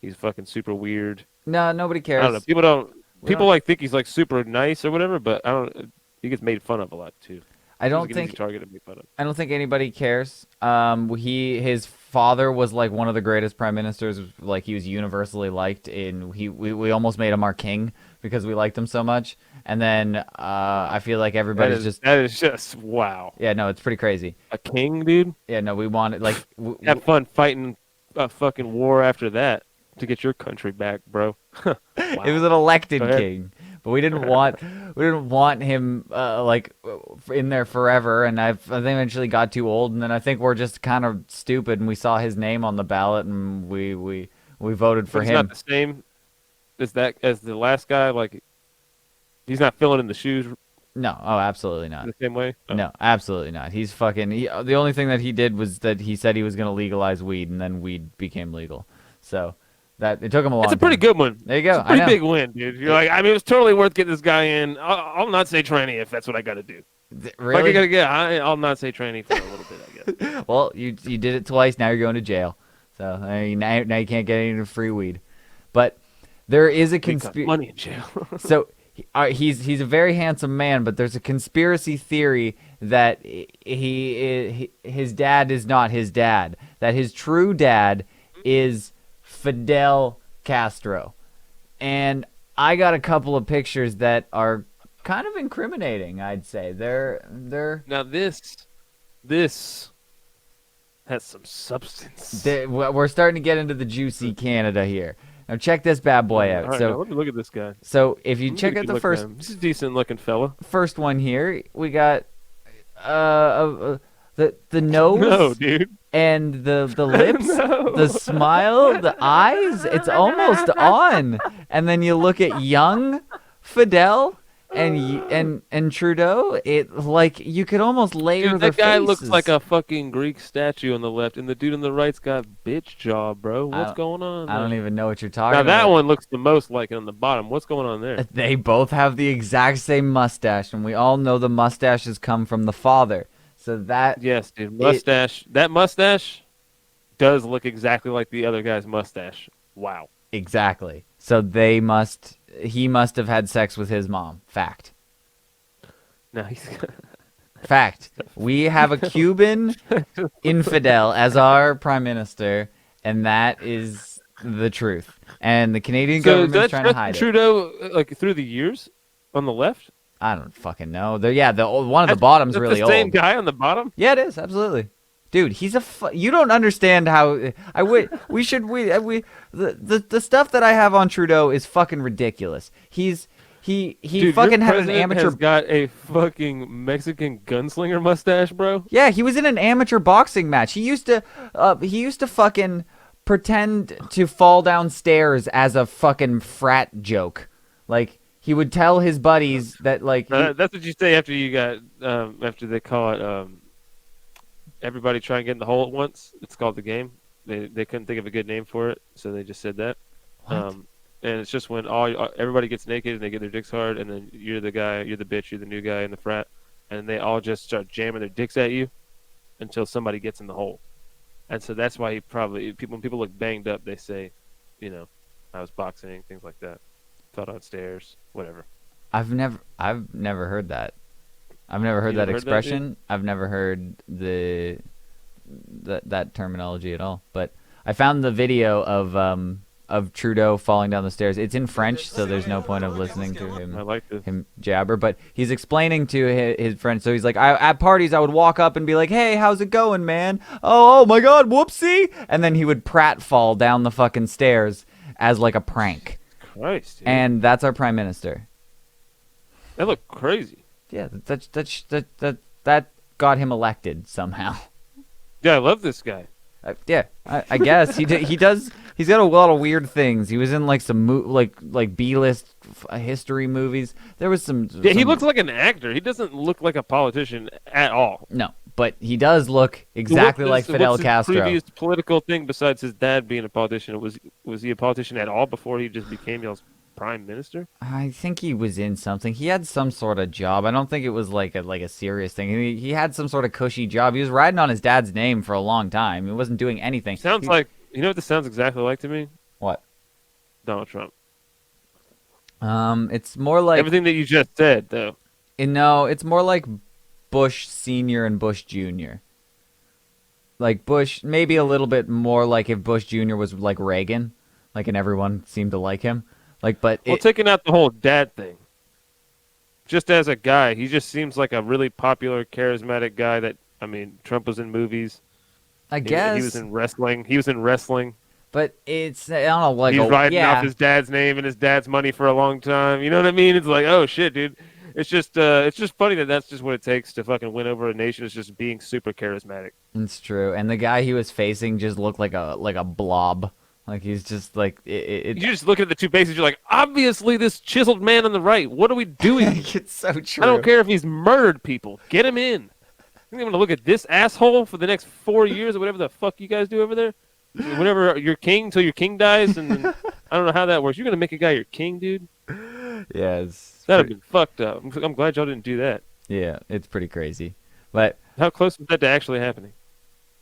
he's fucking super weird. No, nobody cares. I don't know. People don't. We People don't- like think he's like super nice or whatever, but I don't. He gets made fun of a lot too. I don't He's an easy think. target to make fun of. I don't think anybody cares. His father was like one of the greatest prime ministers. Like he was universally liked. We almost made him our king because we liked him so much. And then I feel like everybody's That is just wow. yeah, no, it's pretty crazy. A king, dude. Yeah, no, we wanted like Have fun fighting a fucking war after that to get your country back, bro. Wow. it was an elected Go ahead. king, but we didn't want him like in there forever. And I think eventually got too old, and then I think we're just kind of stupid, and we saw his name on the ballot, and we voted for But it's him. not the same as the last guy. Like he's not filling in the shoes No, oh, absolutely not. the same way. Oh. No, absolutely not. He's fucking. The only thing that he did was that he said he was going to legalize weed, and then weed became legal. So that it took him a long. It's a pretty time. good one. There you go. It's a pretty big win, dude. You're like, I mean, it was totally worth getting this guy in. I'll not say tranny if that's what I got to do. If I Really? gotta get, I'll not say tranny for a little bit, I guess. Well, you did it twice. Now you're going to jail. So now you can't get any free weed. But there is a We got conspiracy. money in jail. So he's a very handsome man, but there's a conspiracy theory that his dad is not his dad. That his true dad is Fidel Castro. And I got a couple of pictures that are kind of incriminating, I'd say. They're Now this has some substance. we're starting to get into the juicy Canada here. Now check this bad boy out. All right, So now let me look at this guy. so if you He's check a out good the first looking man. This is a decent looking fella. first one here, we got the nose No, dude. and the lips, No. the smile, the eyes. It's almost on. And then you look at young Fidel and Trudeau. It like you could almost layer Dude, their that guy looks faces. like a fucking Greek statue on the left, and the dude on the right's got bitch jaw, bro. What's going on? I don't there? even know what you're talking Now about. that one looks the most like it on the bottom. What's going on there? They both have the exact same mustache, and we all know the mustaches come from the father. So that Yes, dude. Mustache. That mustache does look exactly like the other guy's mustache. Wow. exactly. So he must have had sex with his mom. Fact. Now he's Fact. We have a Cuban infidel as our prime minister, and that is the truth. And the Canadian so government's that's trying to hide it. Trudeau like through the years on the left. I don't fucking know. One of the bottom's That's really the same old. guy on the bottom. Yeah, it is absolutely. Dude, he's you don't understand how the stuff that I have on Trudeau is fucking ridiculous. He Dude, fucking your had an president amateur. has got a fucking Mexican gunslinger mustache, bro. Yeah, he was in an amateur boxing match. He used to fucking pretend to fall downstairs as a fucking frat joke. Like he would tell his buddies that like That's what you say after you got after they call it everybody try and get in the hole at once. It's called the game. They couldn't think of a good name for it, so they just said that. What? And it's just when everybody gets naked and they get their dicks hard, and then you're the guy, you're the bitch, you're the new guy in the frat, and they all just start jamming their dicks at you until somebody gets in the hole. And so that's why when people look banged up, they say, I was boxing, things like that. Fell downstairs, whatever. I've never heard that. I've never heard You that never heard that, expression. I've never heard that terminology at all. But I found the video of Trudeau falling down the stairs. It's in French, so there's no point of listening to I him like this. jabber. But he's explaining to his friend. So he's like, at parties, I would walk up and be like, "Hey, how's it going, man? Oh my God, whoopsie!" And then he would pratfall down the fucking stairs as like a prank. Christ, dude. And that's our prime minister. That looked crazy. Yeah, that got him elected somehow. Yeah, I love this guy. I guess he does. He's got a lot of weird things. He was in like some like B-list history movies. There was some. Yeah, he looks like an actor. He doesn't look like a politician at all. No, but he does look exactly like Fidel what's his Castro. previous political thing besides his dad being a politician? Was he a politician at all before he just became y'all's prime minister? I think he was in something. He had some sort of job. I don't think it was like a serious thing. He had some sort of cushy job. He was riding on his dad's name for a long time. He wasn't doing anything. Sounds like, you know what this sounds exactly like to me? What? Donald Trump. It's more like Everything that you just said, though. no, it's more like Bush Senior and Bush Junior. Like Bush, maybe a little bit more like if Bush Junior was like Reagan, like, and everyone seemed to like him. Like, but Well, taking out the whole dad thing, just as a guy, he just seems like a really popular, charismatic guy that, I mean, Trump was in movies. I guess He was in wrestling. He was in wrestling. But it's, I don't know, like He's riding yeah. off his dad's name and his dad's money for a long time. You know what I mean? It's like, oh shit, dude. It's just funny that that's just what it takes to fucking win over a nation. Is just being super charismatic. It's true, and the guy he was facing just looked like a blob. Like he's just like You just look at the two bases. You're like, obviously, this chiseled man on the right. What are we doing? it's so true. I don't care if he's murdered people. Get him in. I'm gonna look at this asshole for the next 4 years or whatever the fuck you guys do over there. Whenever you're king until your king dies, and then, I don't know how that works. You're gonna make a guy your king, dude. Yeah, That'd have been fucked up. I'm glad y'all didn't do that. yeah, it's pretty crazy, but How close was that to actually happening?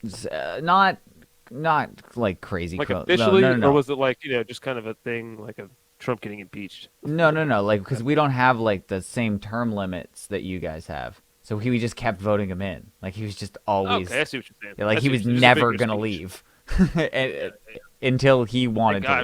it's, not like crazy. Like close. officially, No. or was it like just kind of a thing, like a Trump getting impeached? No, like because we don't have like the same term limits that you guys have. So we just kept voting him in. Like he was just always Okay, I see what you're saying. yeah, like I he see was what you're- never just a gonna bigger leave until he wanted to God.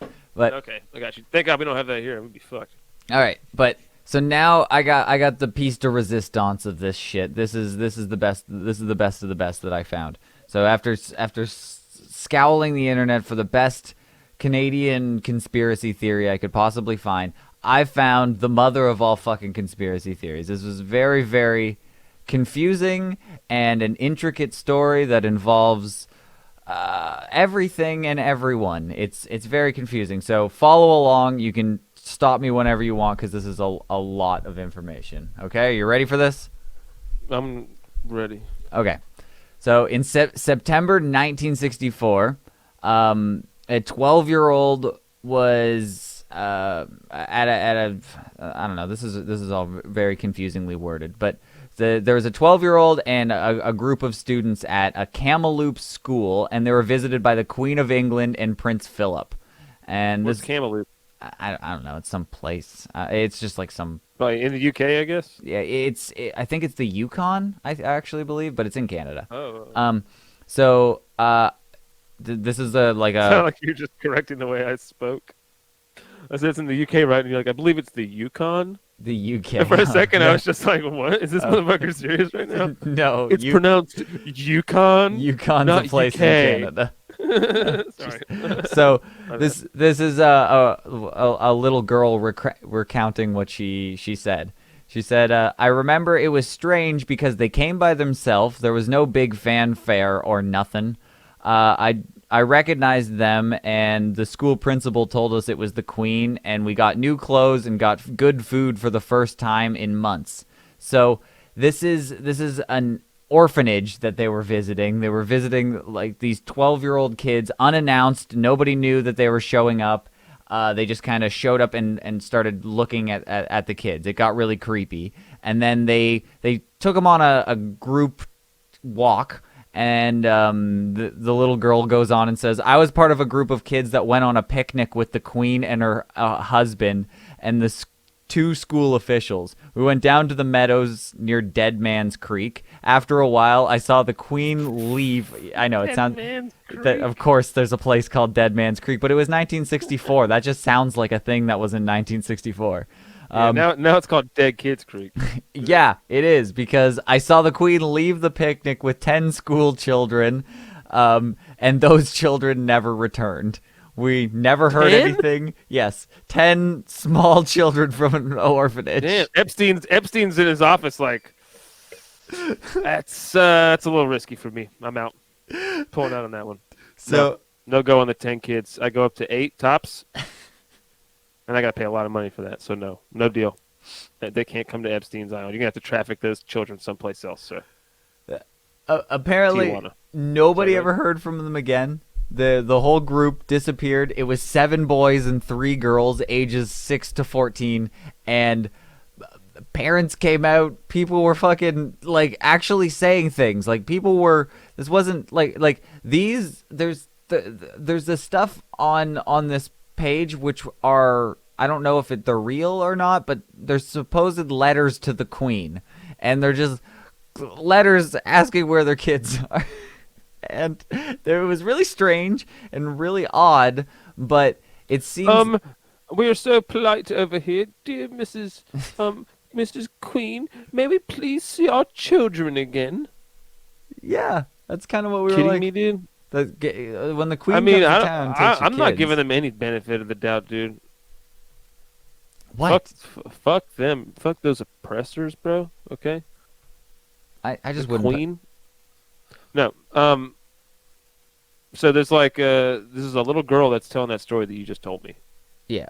leave. But Okay, I got you. Thank God we don't have that here. We'd be fucked. all right, but so now I got the piece de resistance of this shit. This is the best. This is the best of the best that I found. So after scowling the internet for the best Canadian conspiracy theory I could possibly find, I found the mother of all fucking conspiracy theories. This was very, very confusing and an intricate story that involves everything and everyone. It's very confusing. So follow along. You can stop me whenever you want because this is a lot of information. Okay, you ready for this? I'm ready. Okay. So in September 1964, a 12-year-old was at a I don't know. This is all very confusingly worded, but there was a 12-year-old and a group of students at a Kamloops school, and they were visited by the Queen of England and Prince Philip. And What's this Kamloops? I don't know. It's some place. It's just like some. In the UK, I guess. Yeah, I think it's the Yukon. I actually believe, but it's in Canada. Oh. So this is like Sound a like you're just correcting the way I spoke. I said it's in the UK, right? And you're like, I believe it's the Yukon. the UK. And for a second, I was just like, what? Is this motherfucker serious right now? No, It's pronounced Yukon. Yukon's not a place UK. in Canada. Sorry. So this is a little girl recounting what she said. She said, I remember it was strange because they came by themselves. There was no big fanfare or nothing. I recognized them, and the school principal told us it was the Queen, and we got new clothes and got good food for the first time in months. So this is an orphanage that they were visiting. They were visiting like these 12-year-old kids unannounced. Nobody knew that they were showing up. They just kind of showed up and started looking at the kids. It got really creepy. And then they took them on a group walk. And the little girl goes on and says, I was part of a group of kids that went on a picnic with the Queen and her husband and the two school officials. We went down to the meadows near Dead Man's Creek. After a while, I saw the Queen leave. I know, it sounds... Of course, there's a place called Dead Man's Creek, but it was 1964. That just sounds like a thing that was in 1964. Now it's called Dead Kids Creek. Yeah, it is, because I saw the Queen leave the picnic with 10 school children, and those children never returned. We never heard 10? anything. Yes, 10 small children from an orphanage. Damn, Epstein's in his office like, that's a little risky for me. I'm out. Pulling out on that one. So no go on the 10 kids. I go up to 8 tops. And I got to pay a lot of money for that, so no deal. They can't come to Epstein's Island. You're going to have to traffic those children someplace else, sir. Apparently, Tijuana. nobody Sorry, ever heard from them again. The whole group disappeared. It was 7 boys and 3 girls, ages 6 to 14, and parents came out. People were fucking like actually saying things. Like people were. This wasn't like these. There's this stuff on this page which are, I don't know if they're real or not, but they're supposed letters to the Queen, and they're just letters asking where their kids are. And it was really strange and really odd, but it seems We are so polite over here, dear Mrs. Queen. May we please see our children again? yeah, that's kind of what we were Kidding like. me, dude? When the Queen I mean, comes to town, and takes your I'm not kids. giving them any benefit of the doubt, dude. What? Fuck them. Fuck those oppressors, bro. Okay. I just The wouldn't. Queen. No. So there's like this is a little girl that's telling that story that you just told me. Yeah,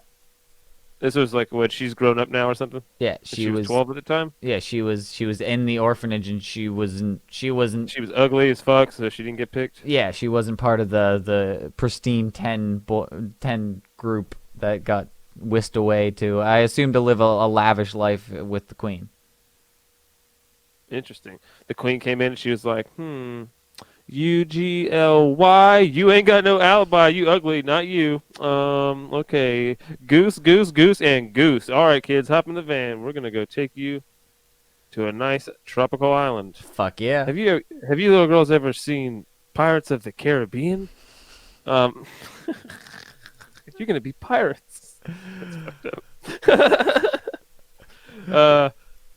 This was like what, she's grown up now or something? yeah. She was 12 at the time. Yeah, she was in the orphanage, and she wasn't. She was ugly as fuck, so she didn't get picked. Yeah, she wasn't part of the pristine 10 group that got whisked away to, I assume, to live a lavish life with the Queen. Interesting. The Queen came in and she was like, UGLY, you ain't got no alibi, you ugly, not you. Okay. Goose, and goose. All right, kids, hop in the van. We're gonna go take you to a nice tropical island. Fuck yeah. Have you little girls ever seen Pirates of the Caribbean? You're gonna be pirates. That's fucked up.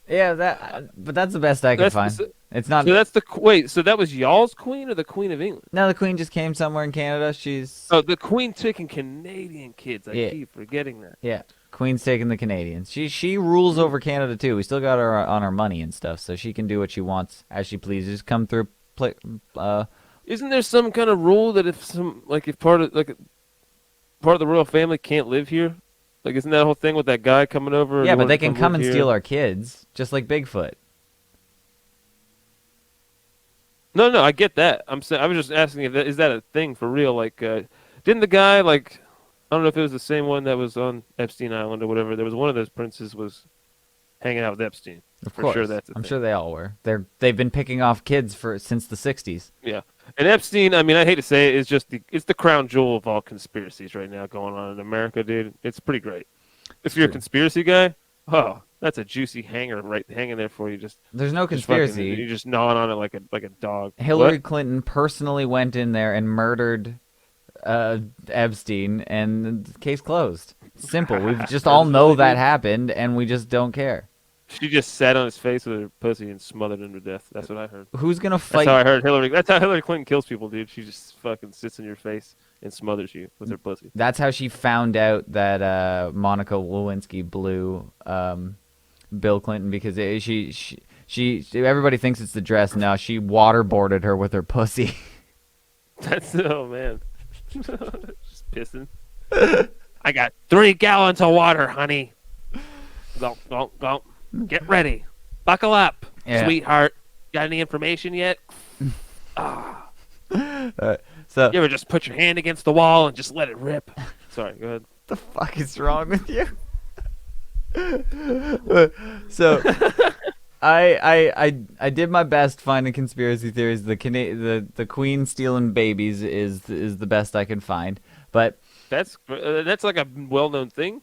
Yeah, but that's the best I can find. It's not. So that's wait. So that was y'all's queen or the Queen of England? No, the Queen just came somewhere in Canada. She's. Oh, the Queen taking Canadian kids. I Yeah. keep forgetting that. Yeah, Queen's taking the Canadians. She rules over Canada too. We still got her on our money and stuff, so she can do what she wants as she pleases. Come through. Isn't there some kind of rule that if part of the royal family can't live here? Like, isn't that whole thing with that guy coming over? Yeah, and but they wanting can to come live and here? steal our kids, just like Bigfoot. No, I get that. I was just asking if is that a thing for real? Like, didn't the guy I don't know if it was the same one that was on Epstein Island or whatever. There was one of those princes was hanging out with Epstein. Of For course, sure that's a I'm thing. sure they all were. They've been picking off kids since the '60s. Yeah, and Epstein. I mean, I hate to say it, is just it's the crown jewel of all conspiracies right now going on in America, dude. It's pretty great. If you're a true. conspiracy guy, oh, that's a juicy hanger hanging there for you. Just There's no just fucking- conspiracy. you're just gnawing on it like a dog. Hillary What? Clinton personally went in there and murdered Epstein, and the case closed. Simple. We just all know that happened, and we just don't care. She just sat on his face with her pussy and smothered him to death. That's what I heard. Who's gonna That's fight? how I heard Hillary. That's how Hillary Clinton kills people, dude. She just fucking sits in your face and smothers you with her pussy. That's how she found out that Monica Lewinsky blew Bill Clinton, because she everybody thinks it's the dress. No, she waterboarded her with her pussy. That's oh man, just pissing. I got 3 gallons of water, honey. Go. Get ready. Buckle up, Yeah. sweetheart. Got any information yet? So You ever just put your hand against the wall and just let it rip? Sorry, go ahead. the fuck is wrong with you? So I did my best finding conspiracy theories. The Queen stealing babies is the best I can find, but That's like a well-known thing.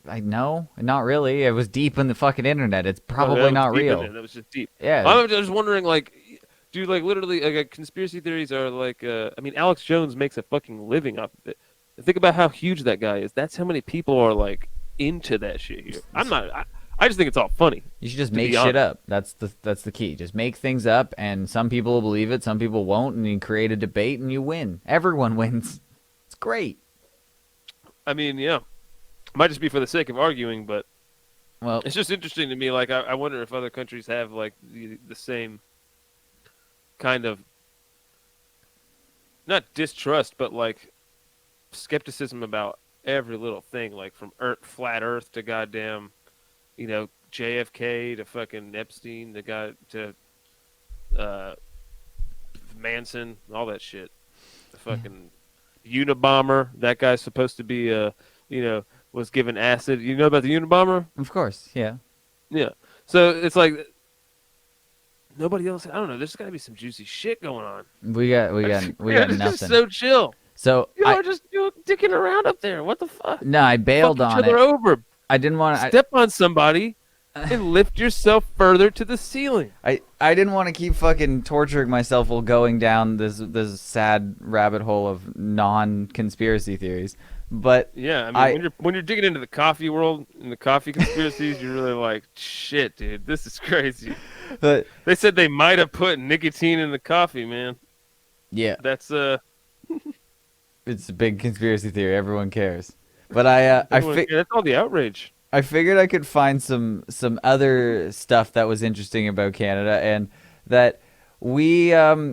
I know, not really. It was deep in the fucking internet. It's probably That was not deep in real. there. That was just deep. Yeah. I'm just wondering, like, dude, like, literally, like, conspiracy theories are like, I mean, Alex Jones makes a fucking living off of it. Think about how huge that guy is. That's how many people are, like, into that shit here. I'm not, I just think it's all funny. You should just to make be shit honest. up. That's the key. Just make things up, and some people will believe it, some people won't, and you create a debate, and you win. Everyone wins. It's great. I mean, yeah. Might just be for the sake of arguing, but Well, it's just interesting to me. Like, I wonder if other countries have, like, the same kind of, not distrust, but, like, skepticism about every little thing, like from flat Earth to goddamn, JFK to fucking Epstein, the guy to Manson, all that shit. The fucking Unabomber. That guy's supposed to be was given acid. You know about the Unabomber? Of course, yeah. Yeah. So it's like nobody else. I don't know. There's got to be some juicy shit going on. We got It's nothing. just so chill. So You are just dicking around up there. What the fuck? no, I bailed Fuck each on other it. over. I didn't want to. Step on somebody and lift yourself further to the ceiling. I didn't want to keep fucking torturing myself while going down this sad rabbit hole of non-conspiracy theories. But Yeah, I mean, when you're digging into the coffee world and the coffee conspiracies, you're really like, shit, dude, this is crazy. but They said they might have put nicotine in the coffee, man. yeah, That's it's a big conspiracy theory. Everyone cares. But that's all the outrage. I figured I could find some other stuff that was interesting about Canada, and that we got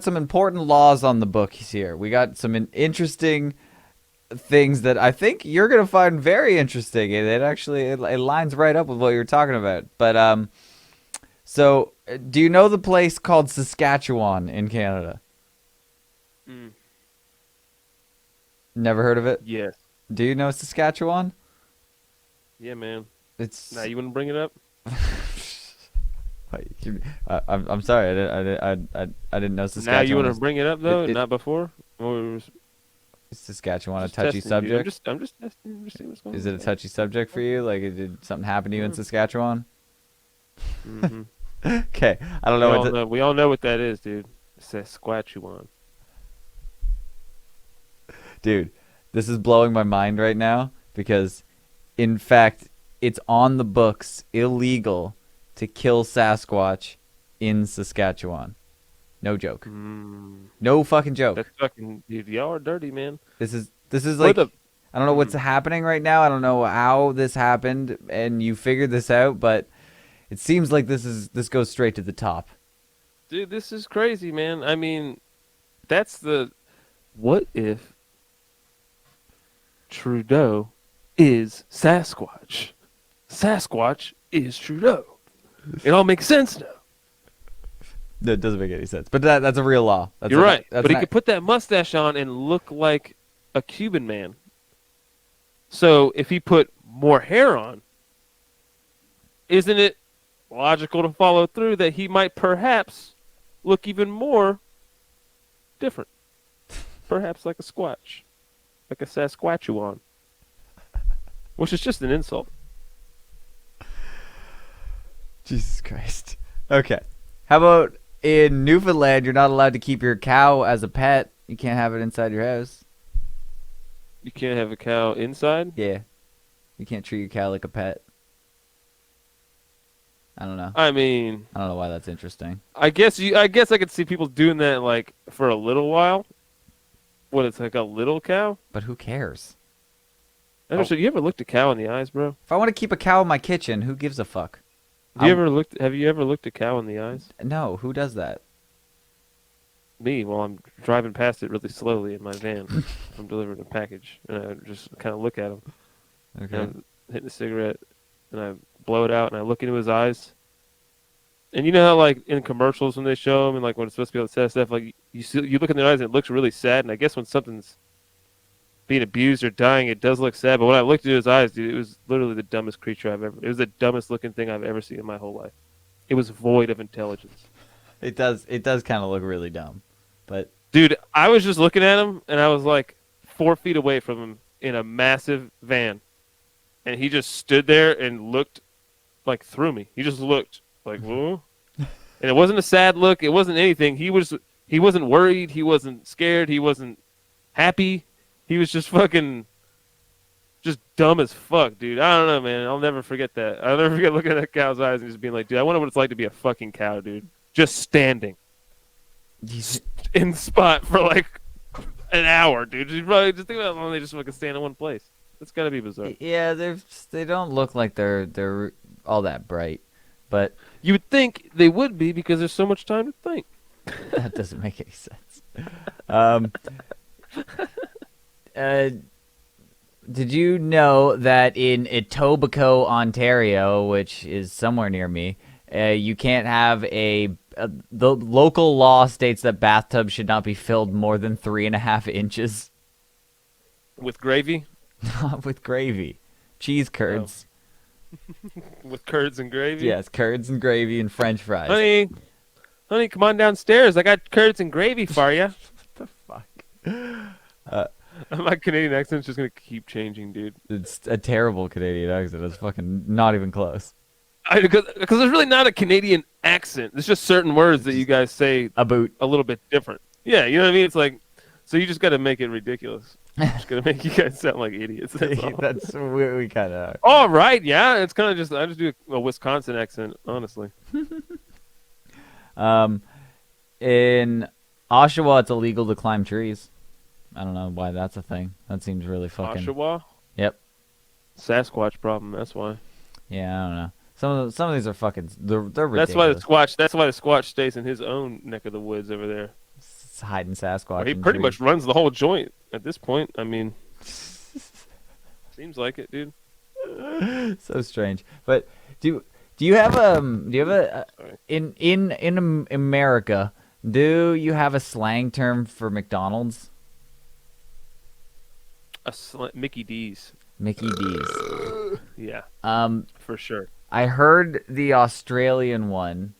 some important laws on the books here. We got some interesting things that I think you're gonna find very interesting, and it lines right up with what you're talking about. But so do you know the place called Saskatchewan in Canada? Mm. Never heard of it? Yes. Do you know Saskatchewan? Yeah, man. It's Now you want to bring it up? I'm sorry. I didn't know Saskatchewan. Now you want was- to bring it up though, it- not before? Or Is Saskatchewan a just touchy testing, dude. subject? I'm just testing. I'm just seeing what's going Is on. it a touchy subject for you? Like, did something happen to you in Saskatchewan? Mm-hmm. Okay, I don't know. We all know what that is, dude. Sasquatch. Dude, this is blowing my mind right now because, in fact, it's on the books illegal to kill Sasquatch in Saskatchewan. No joke. No fucking joke. That's fucking, dude. Y'all are dirty, man. This is What like, the- I don't know what's happening right now. I don't know how this happened, and you figured this out, but it seems like this goes straight to the top. Dude, this is crazy, man. I mean, that's the. What if Trudeau is Sasquatch? Sasquatch is Trudeau. It all makes sense now. That doesn't make any sense. But that's a real law. That's You're a- right. that's But he not- could put that mustache on and look like a Cuban man. So if he put more hair on, isn't it logical to follow through that he might perhaps look even more different? Perhaps like a squatch. Like a Sasquatchuan. Which is just an insult. Jesus Christ. Okay. How about in Newfoundland, you're not allowed to keep your cow as a pet. You can't have it inside your house. You can't have a cow inside? Yeah. You can't treat your cow like a pet. I don't know. I mean, I don't know why that's interesting. I guess I could see people doing that like for a little while. What, it's like a little cow? But who cares? I don't know. You ever looked a cow in the eyes, bro? If I want to keep a cow in my kitchen, who gives a fuck? Have you ever looked a cow in the eyes? No, who does that? Me, while I'm driving past it really slowly in my van. I'm delivering a package, and I just kind of look at him. Okay. And I'm hitting a cigarette, and I blow it out, and I look into his eyes. And you know how, like, in commercials when they show them, and like when it's supposed to be all the sad stuff, like you look in their eyes and it looks really sad. And I guess when something's being abused or dying, it does look sad. But when I looked into his eyes, dude, it was literally the dumbest creature I've ever. It was the dumbest looking thing I've ever seen in my whole life. It was void of intelligence. It does kind of look really dumb. But Dude, I was just looking at him, and I was like 4 feet away from him in a massive van, and he just stood there and looked like through me. He just looked like, whoa. And it wasn't a sad look. It wasn't anything. He wasn't worried. He wasn't scared. He wasn't happy. He was just fucking, just dumb as fuck, dude. I don't know, man. I'll never forget that. I'll never forget looking at that cow's eyes and just being like, dude, I wonder what it's like to be a fucking cow, dude. Just standing in the spot for like an hour, dude. You probably just think about how long they just fucking stand in one place. That's gotta be bizarre. yeah, they don't look like they're all that bright. But You would think they would be because there's so much time to think. that doesn't make any sense. Um, did you know that in Etobicoke, Ontario, which is somewhere near me, you can't have a the local law states that bathtubs should not be filled more than 3.5 inches With gravy? with gravy, cheese curds. With curds and gravy? Yes, curds and gravy and French fries. Honey, come on downstairs. I got curds and gravy for you. What the fuck? My Canadian accent's just gonna keep changing, dude. It's a terrible Canadian accent. It's fucking not even close. Because there's really not a Canadian accent. There's just certain words that you guys say A boot. a little bit different. Yeah, you know what I mean? It's like, so you just got to make it ridiculous. Just got to make you guys sound like idiots. That's all. That's we kind of are. All right, yeah. It's kind of just, I just do a Wisconsin accent, honestly. In Oshawa, it's illegal to climb trees. I don't know why that's a thing. That seems really fucking. Oshawa? Yep. Sasquatch problem. That's why. Yeah, I don't know. Some of these are fucking. They're ridiculous. That's why the Squatch stays in his own neck of the woods over there. It's hiding Sasquatch. Well, he in pretty trees. much runs the whole joint at this point. I mean, seems like it, dude. So strange. But do you have a Sorry. in America? Do you have a slang term for McDonald's? Mickey D's. Mickey D's. Yeah, for sure. I heard the Australian one,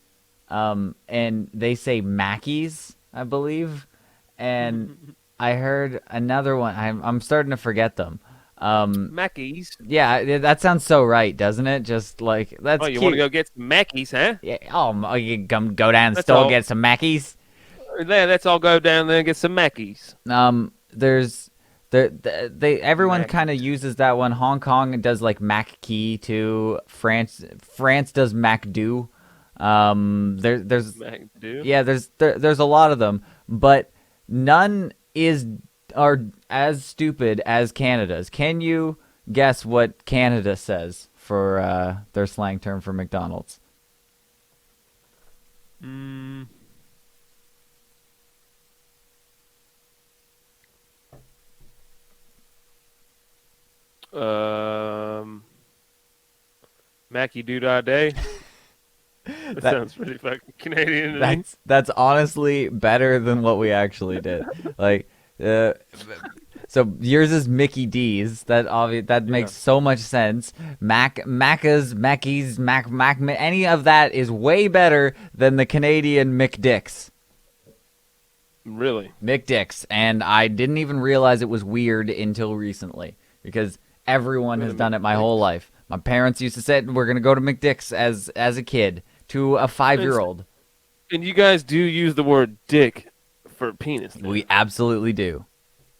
and they say Mackies, I believe, and I heard another one. I'm starting to forget them. Mackies. Yeah, that sounds so right, doesn't it? Just like that's. Oh, you cute. want to go get some Mackies, huh? Yeah. Oh, you go down the That's store all. and get some Mackies. Yeah, let's all go down there and get some Mackies. Everyone Mac. kind of uses that one. Hong Kong does like Mac Key too. France does Mac Do. There's Mac do? yeah, there's a lot of them, but none are as stupid as Canada's. Can you guess what Canada says for their slang term for McDonald's? Mackie Doodah Day. That sounds pretty fucking Canadian to me. That's honestly better than what we actually did. Like, so yours is Mickey D's. That makes so much sense. Macca's, Mackey's, Mac, any of that is way better than the Canadian McDicks. Really? McDicks, and I didn't even realize it was weird until recently because everyone has done it my whole life. My parents used to say, "We're gonna go to McDicks" as a kid to a 5-year-old. And you guys do use the word dick for penis. Then. We absolutely do.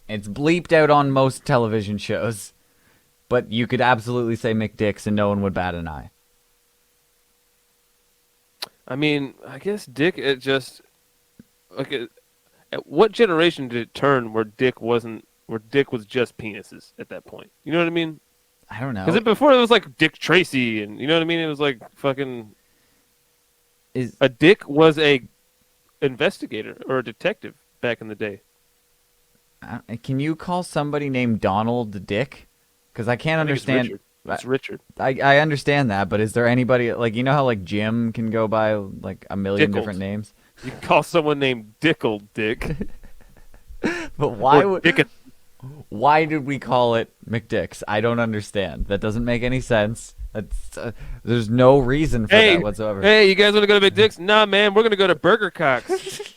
It's bleeped out on most television shows, but you could absolutely say McDicks and no one would bat an eye. I mean, I guess dick. It just like at what generation did it turn where dick was just penises at that point? You know what I mean? I don't know. Because before it was like Dick Tracy, and you know what I mean. It was like fucking. A dick was a investigator or a detective back in the day. Can you call somebody named Donald Dick? Because I can't understand. It's Richard. I understand that, but is there anybody like you know how like Jim can go by like a million Dickled. different names? You can call someone named Dickle Dick. But why Or would? Dick- Why did we call it McDicks? I don't understand. That doesn't make any sense. That's there's no reason for that whatsoever. Hey, you guys want to go to McDick's? Nah, man, we're gonna go to Burger Cocks.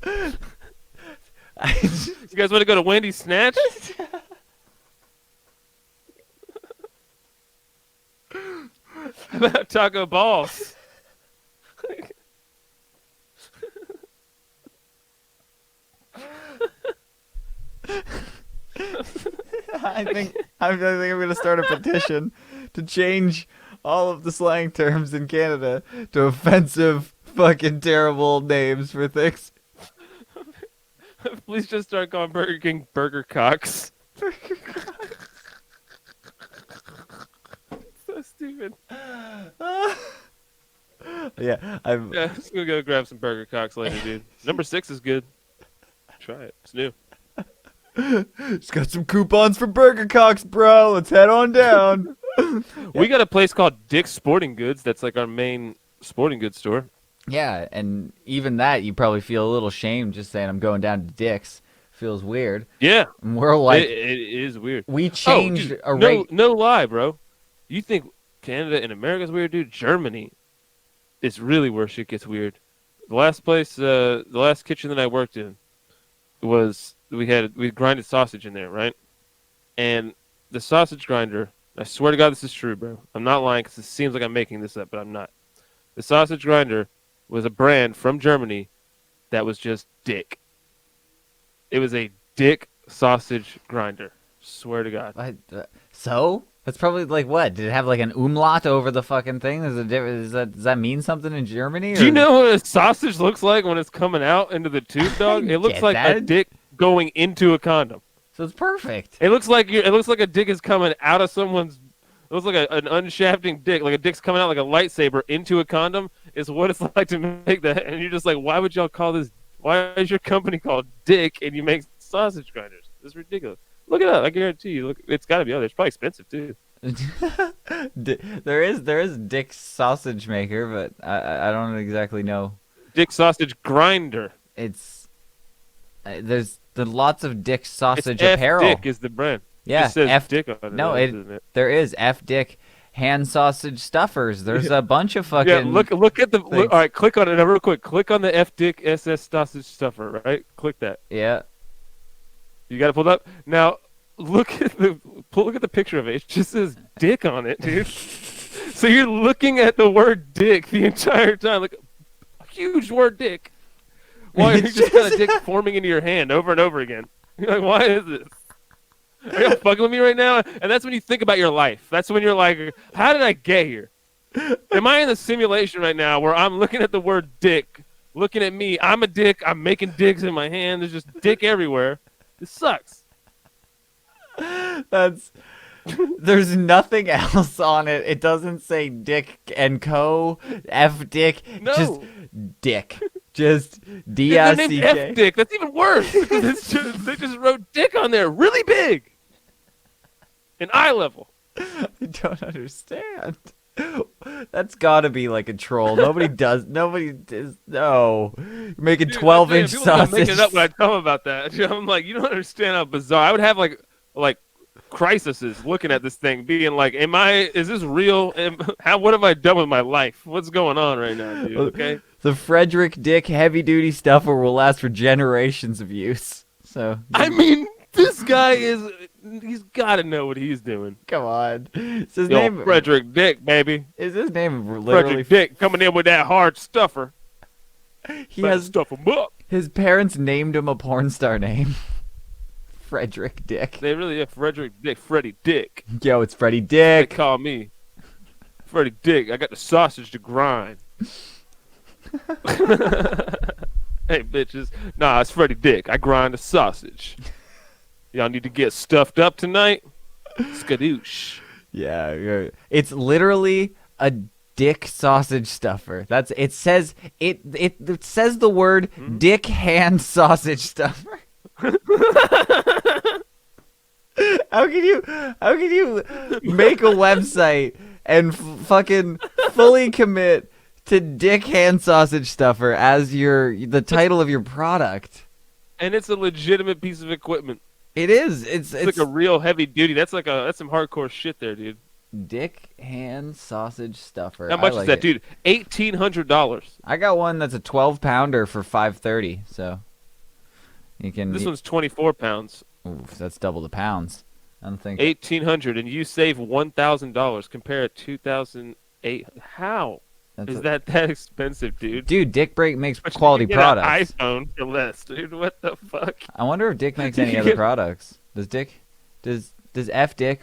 You guys want to go to Wendy's Snatch? How about Taco Balls? I think I'm gonna start a petition to change all of the slang terms in Canada to offensive, fucking terrible names for things. Please just start calling Burger King Burger Cocks. So stupid. Yeah, Yeah, just gonna go grab some Burger Cocks later, dude. Number 6 is good. Try it. It's new. Just got some coupons for Burger Cocks, bro. Let's head on down. We got a place called Dick's Sporting Goods. That's like our main sporting goods store. Yeah, and even that, you probably feel a little shamed just saying I'm going down to Dick's. Feels weird. Yeah, And we're like, it is weird. we changed dude, a rate. No lie, bro. You think Canada and America's weird, dude? Germany is really where shit gets weird. The last place, the last kitchen that I worked in was we grinded sausage in there, right? And the sausage grinder, I swear to God this is true, bro. I'm not lying because it seems like I'm making this up, but I'm not. The sausage grinder was a brand from Germany that was just Dick. It was a Dick sausage grinder. Swear to God. So? That's probably like what? Did it have like an umlaut over the fucking thing? Does that mean something in Germany? Or? Do you know what a sausage looks like when it's coming out into the tube, dog? It looks Get like that? a dick going into a condom. So it's perfect. It looks like a dick is coming out of someone's. It looks like an unshafting dick, like a dick's coming out like a lightsaber into a condom. Is what it's like to make that, and you're just like, why would y'all call this? Why is your company called Dick and you make sausage grinders? It's ridiculous. Look it up. I guarantee you. Look, it's got to be out there. It's probably expensive too. there is Dick's sausage maker, but I don't exactly know. Dick sausage grinder. It's there's lots of Dick's sausage It's apparel. F Dick is the brand. Yeah, it just says F Dick on it. No, isn't it? there is F Dick hand sausage stuffers. There's a bunch of fucking. Yeah, look at the. All right, click on it now real quick. Click on the F Dick SS sausage stuffer. Right, click that. Yeah. You got it pulled up now. Look at the picture of it. It just says Dick on it, dude. So you're looking at the word Dick the entire time, like a huge word Dick. Why you just got a dick forming into your hand over and over again? You're like, why is this? Are you fucking with me right now? And that's when you think about your life. That's when you're like, how did I get here? Am I in a simulation right now where I'm looking at the word dick, looking at me? I'm a dick. I'm making dicks in my hand. There's just dick everywhere. This sucks. There's nothing else on it. It doesn't say Dick and Co. F Dick. No. Just Dick. Just D They're I named C F K. Dick. That's even worse. They just wrote dick on there really big. In eye level. I don't understand. That's gotta be like a troll. Nobody does. Nobody does. No, you're making 12-inch people sausage. Making it up when I tell them about that. I'm like, you don't understand how bizarre. I would have like crises looking at this thing, being like, is this real? What have I done with my life? What's going on right now, dude? Okay. The Frederick Dick heavy duty stuffer will last for generations of use. So I mean, this guy he's got to know what he's doing. come on. Is his Yo, name Frederick Dick, baby. Is his name literally? Frederick Dick coming in with that hard stuffer. He Better has stuff him up. his parents named him a porn star name. Frederick Dick. They really are Frederick Dick, Freddie Dick. Yo, it's Freddie They Dick. call me Freddie Dick. I got the sausage to grind. Hey, bitches. Nah, it's Freddie Dick. I grind the sausage. Y'all need to get stuffed up tonight? Skadoosh. Yeah, it's literally a dick sausage stuffer. It says the word dick hand sausage stuffer. How can you make a website and fucking fully commit to dick hand sausage stuffer as the title of your product? And it's a legitimate piece of equipment. It is. It's Like a real heavy duty. That's some hardcore shit there, dude. dick hand sausage stuffer. How much I like is that, it. dude? $1,800. I got one that's a 12-pounder for $5.30. So you can. This one's 24 pounds. Oof, that's double the pounds. I don't think. $1,800, and you save $1,000. Compare it to 2008. How is that expensive, dude? Dude, Dick Break makes But you quality can get an products. iPhone for less, dude. What the fuck? I wonder if Dick makes any other products. Does F Dick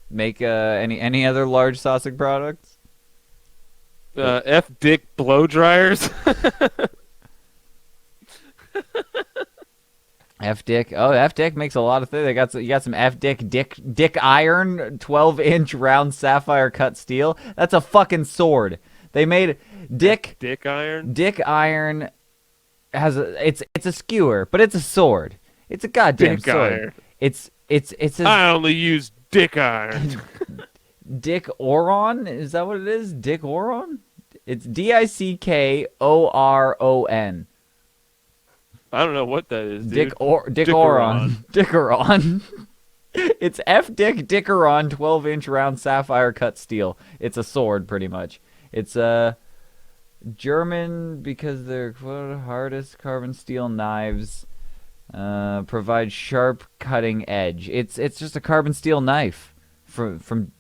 make any other large sausage products? F Dick blow dryers. F Dick. Oh, F Dick makes a lot of things. You got some F Dick iron 12-inch round sapphire cut steel. That's a fucking sword. They made Dick iron. Dick iron it's a skewer, but it's a sword. It's a goddamn Dick sword. iron. It's I only use dick iron. Dick Oron? Is that what it is? Dick Oron? It's Dickoron. I don't know what that is, dude. Dick Dickoron. Oron. Dickoron. It's F Dick Dickoron 12-inch round sapphire cut steel. It's a sword, pretty much. It's German because they're hardest carbon steel knives. Provide sharp cutting edge. It's just a carbon steel knife from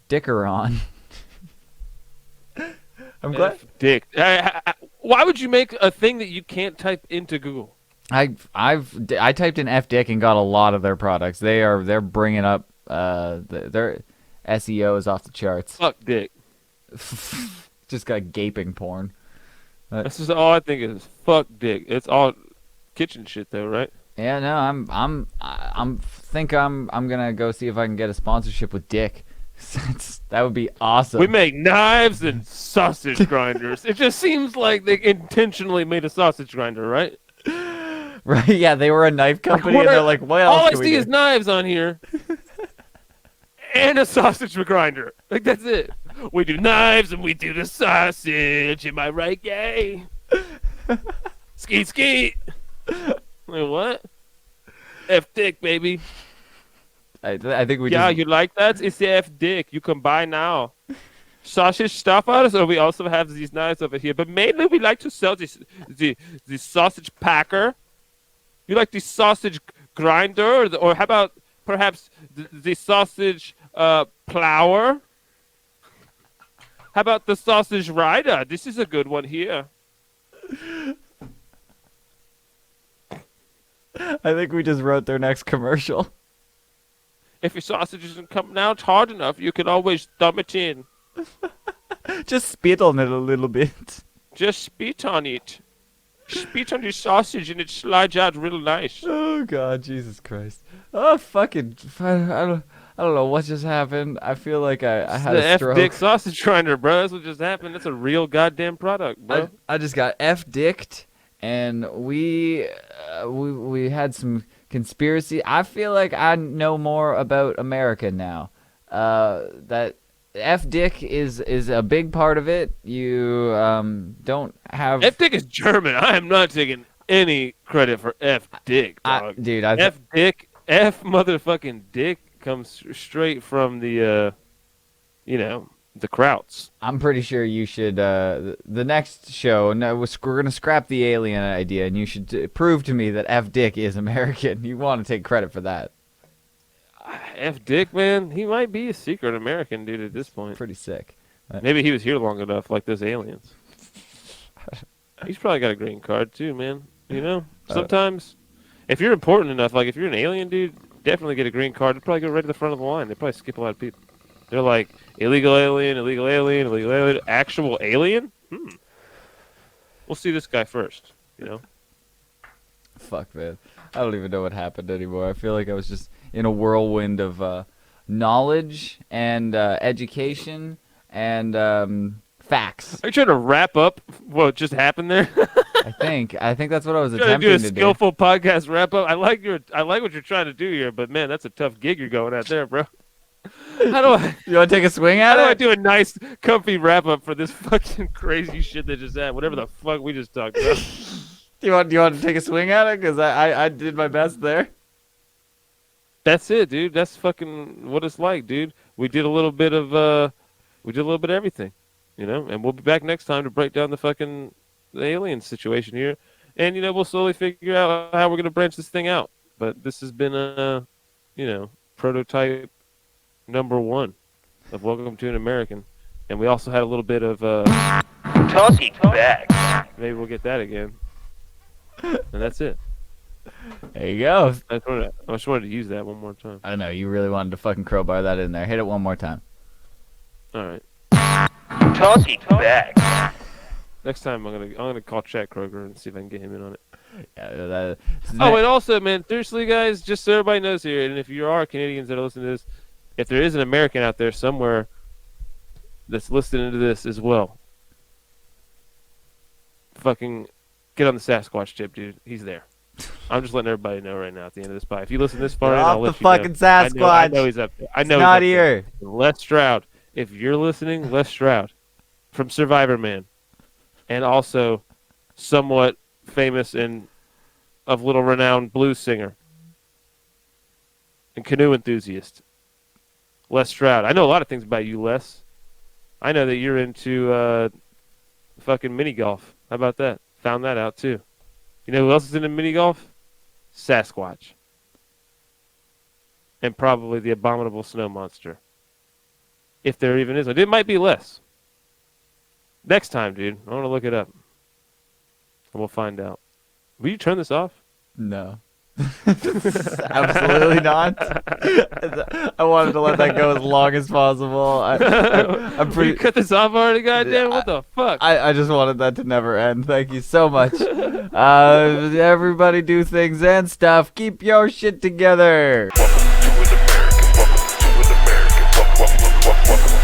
Dickoron. I'm glad. Dick. Why would you make a thing that you can't type into Google? I typed in F Dick and got a lot of their products. They're bringing up their SEO is off the charts. Fuck Dick. Just got gaping porn. That's just all I think is fuck Dick. It's all kitchen shit though, right? Yeah, no, I'm gonna go see if I can get a sponsorship with Dick. That would be awesome. We make knives and sausage grinders. It just seems like they intentionally made a sausage grinder, right? Right? Yeah, they were a knife company, and they're like, "What else?" All I can we see do? is knives on here, and a sausage grinder. Like that's it. We do knives and we do the sausage. Am I right, gay? Skeet skeet. Wait, what? F Dick, baby. I think we Yeah, just... you like that? It's the F Dick. You can buy now. Sausage stuffers, or we also have these knives over here. But mainly we like to sell the sausage packer. You like the sausage grinder, or how about perhaps the sausage plower? How about the sausage rider? This is a good one here. I think we just wrote their next commercial. If your sausage isn't coming out hard enough, you can always thumb it in. Just spit on it a little bit. Just spit on it. Spit on your sausage and it slides out real nice. Oh God, Jesus Christ! Oh fucking! I don't know what just happened. I feel like I had the a stroke. F-Dick sausage grinder, bro. That's what just happened. That's a real goddamn product, bro. I just got F-dicked, and we had some conspiracy. I feel like I know more about America now. That F-dick is a big part of it. You don't have F-Dick is German. I am not taking any credit for F-Dick, dog. dude. F-Dick, F motherfucking Dick comes straight from the, the Krauts. I'm pretty sure you should. The next show, we're gonna scrap the alien idea, and you should prove to me that F-dick is American. You want to take credit for that? F-Dick, man, he might be a secret American dude at this point. Pretty sick. Maybe he was here long enough, like those aliens. He's probably got a green card too, man. You know, sometimes if you're important enough, like if you're an alien, dude, definitely get a green card. They'll probably go right to the front of the line. They probably skip a lot of people. They're like illegal alien, illegal alien, illegal alien, actual alien. We'll see this guy first. You know. Fuck, man. I don't even know what happened anymore. I feel like I was just in a whirlwind of knowledge and education and facts. Are you trying to wrap up what just happened there? I think that's what I was Trying to attempting do a to do. skillful podcast wrap up. I like what you're trying to do here, but man, that's a tough gig you're going at there, bro. How do I? You want to take a swing at How do I it? do a nice, comfy wrap up for this fucking crazy shit that just happened? Whatever the fuck we just talked about. Do you want to take a swing at it? Because I did my best there. That's it, dude. That's fucking what it's like, dude. We did a little bit of everything, you know. And we'll be back next time to break down the alien situation here, and we'll slowly figure out how we're gonna branch this thing out. But this has been a, prototype number 1 of Welcome to an American, and we also had a little bit of Talking back. maybe we'll get that again, and that's it. There you go. I just wanted to use that one more time. I know you really wanted to fucking crowbar that in there. Hit it one more time. All right. Talking back. Next time I'm gonna call Chad Kroger and see if I can get him in on it. Yeah, Oh, and also, man, seriously, guys, just so everybody knows here, and if you are Canadians that are listening to this, if there is an American out there somewhere that's listening to this as well, fucking get on the Sasquatch tip, dude. He's there. I'm just letting everybody know right now at the end of this pod. If you listen this far, Get in, I'll off let the you know. fucking Sasquatch. I know he's up there. I know It's he's not up there. here. Les Stroud. If you're listening, Les Stroud from Survivor Man, and also somewhat famous and of little renowned blues singer and canoe enthusiast, Les Stroud. I know a lot of things about you, Les. I know that you're into fucking mini golf. How about that? Found that out too. You know who else is into mini golf? Sasquatch. And probably the abominable snow monster. If there even is one. It might be less. Next time, dude. I want to look it up. And we'll find out. Will you turn this off? No. Absolutely not. I wanted to let that go as long as possible. I'm Will pretty. you cut this off already, goddamn? What the fuck? I just wanted that to never end. Thank you so much. Everybody do things and stuff. Keep your shit together. Welcome to an American. Welcome to an American. Welcome.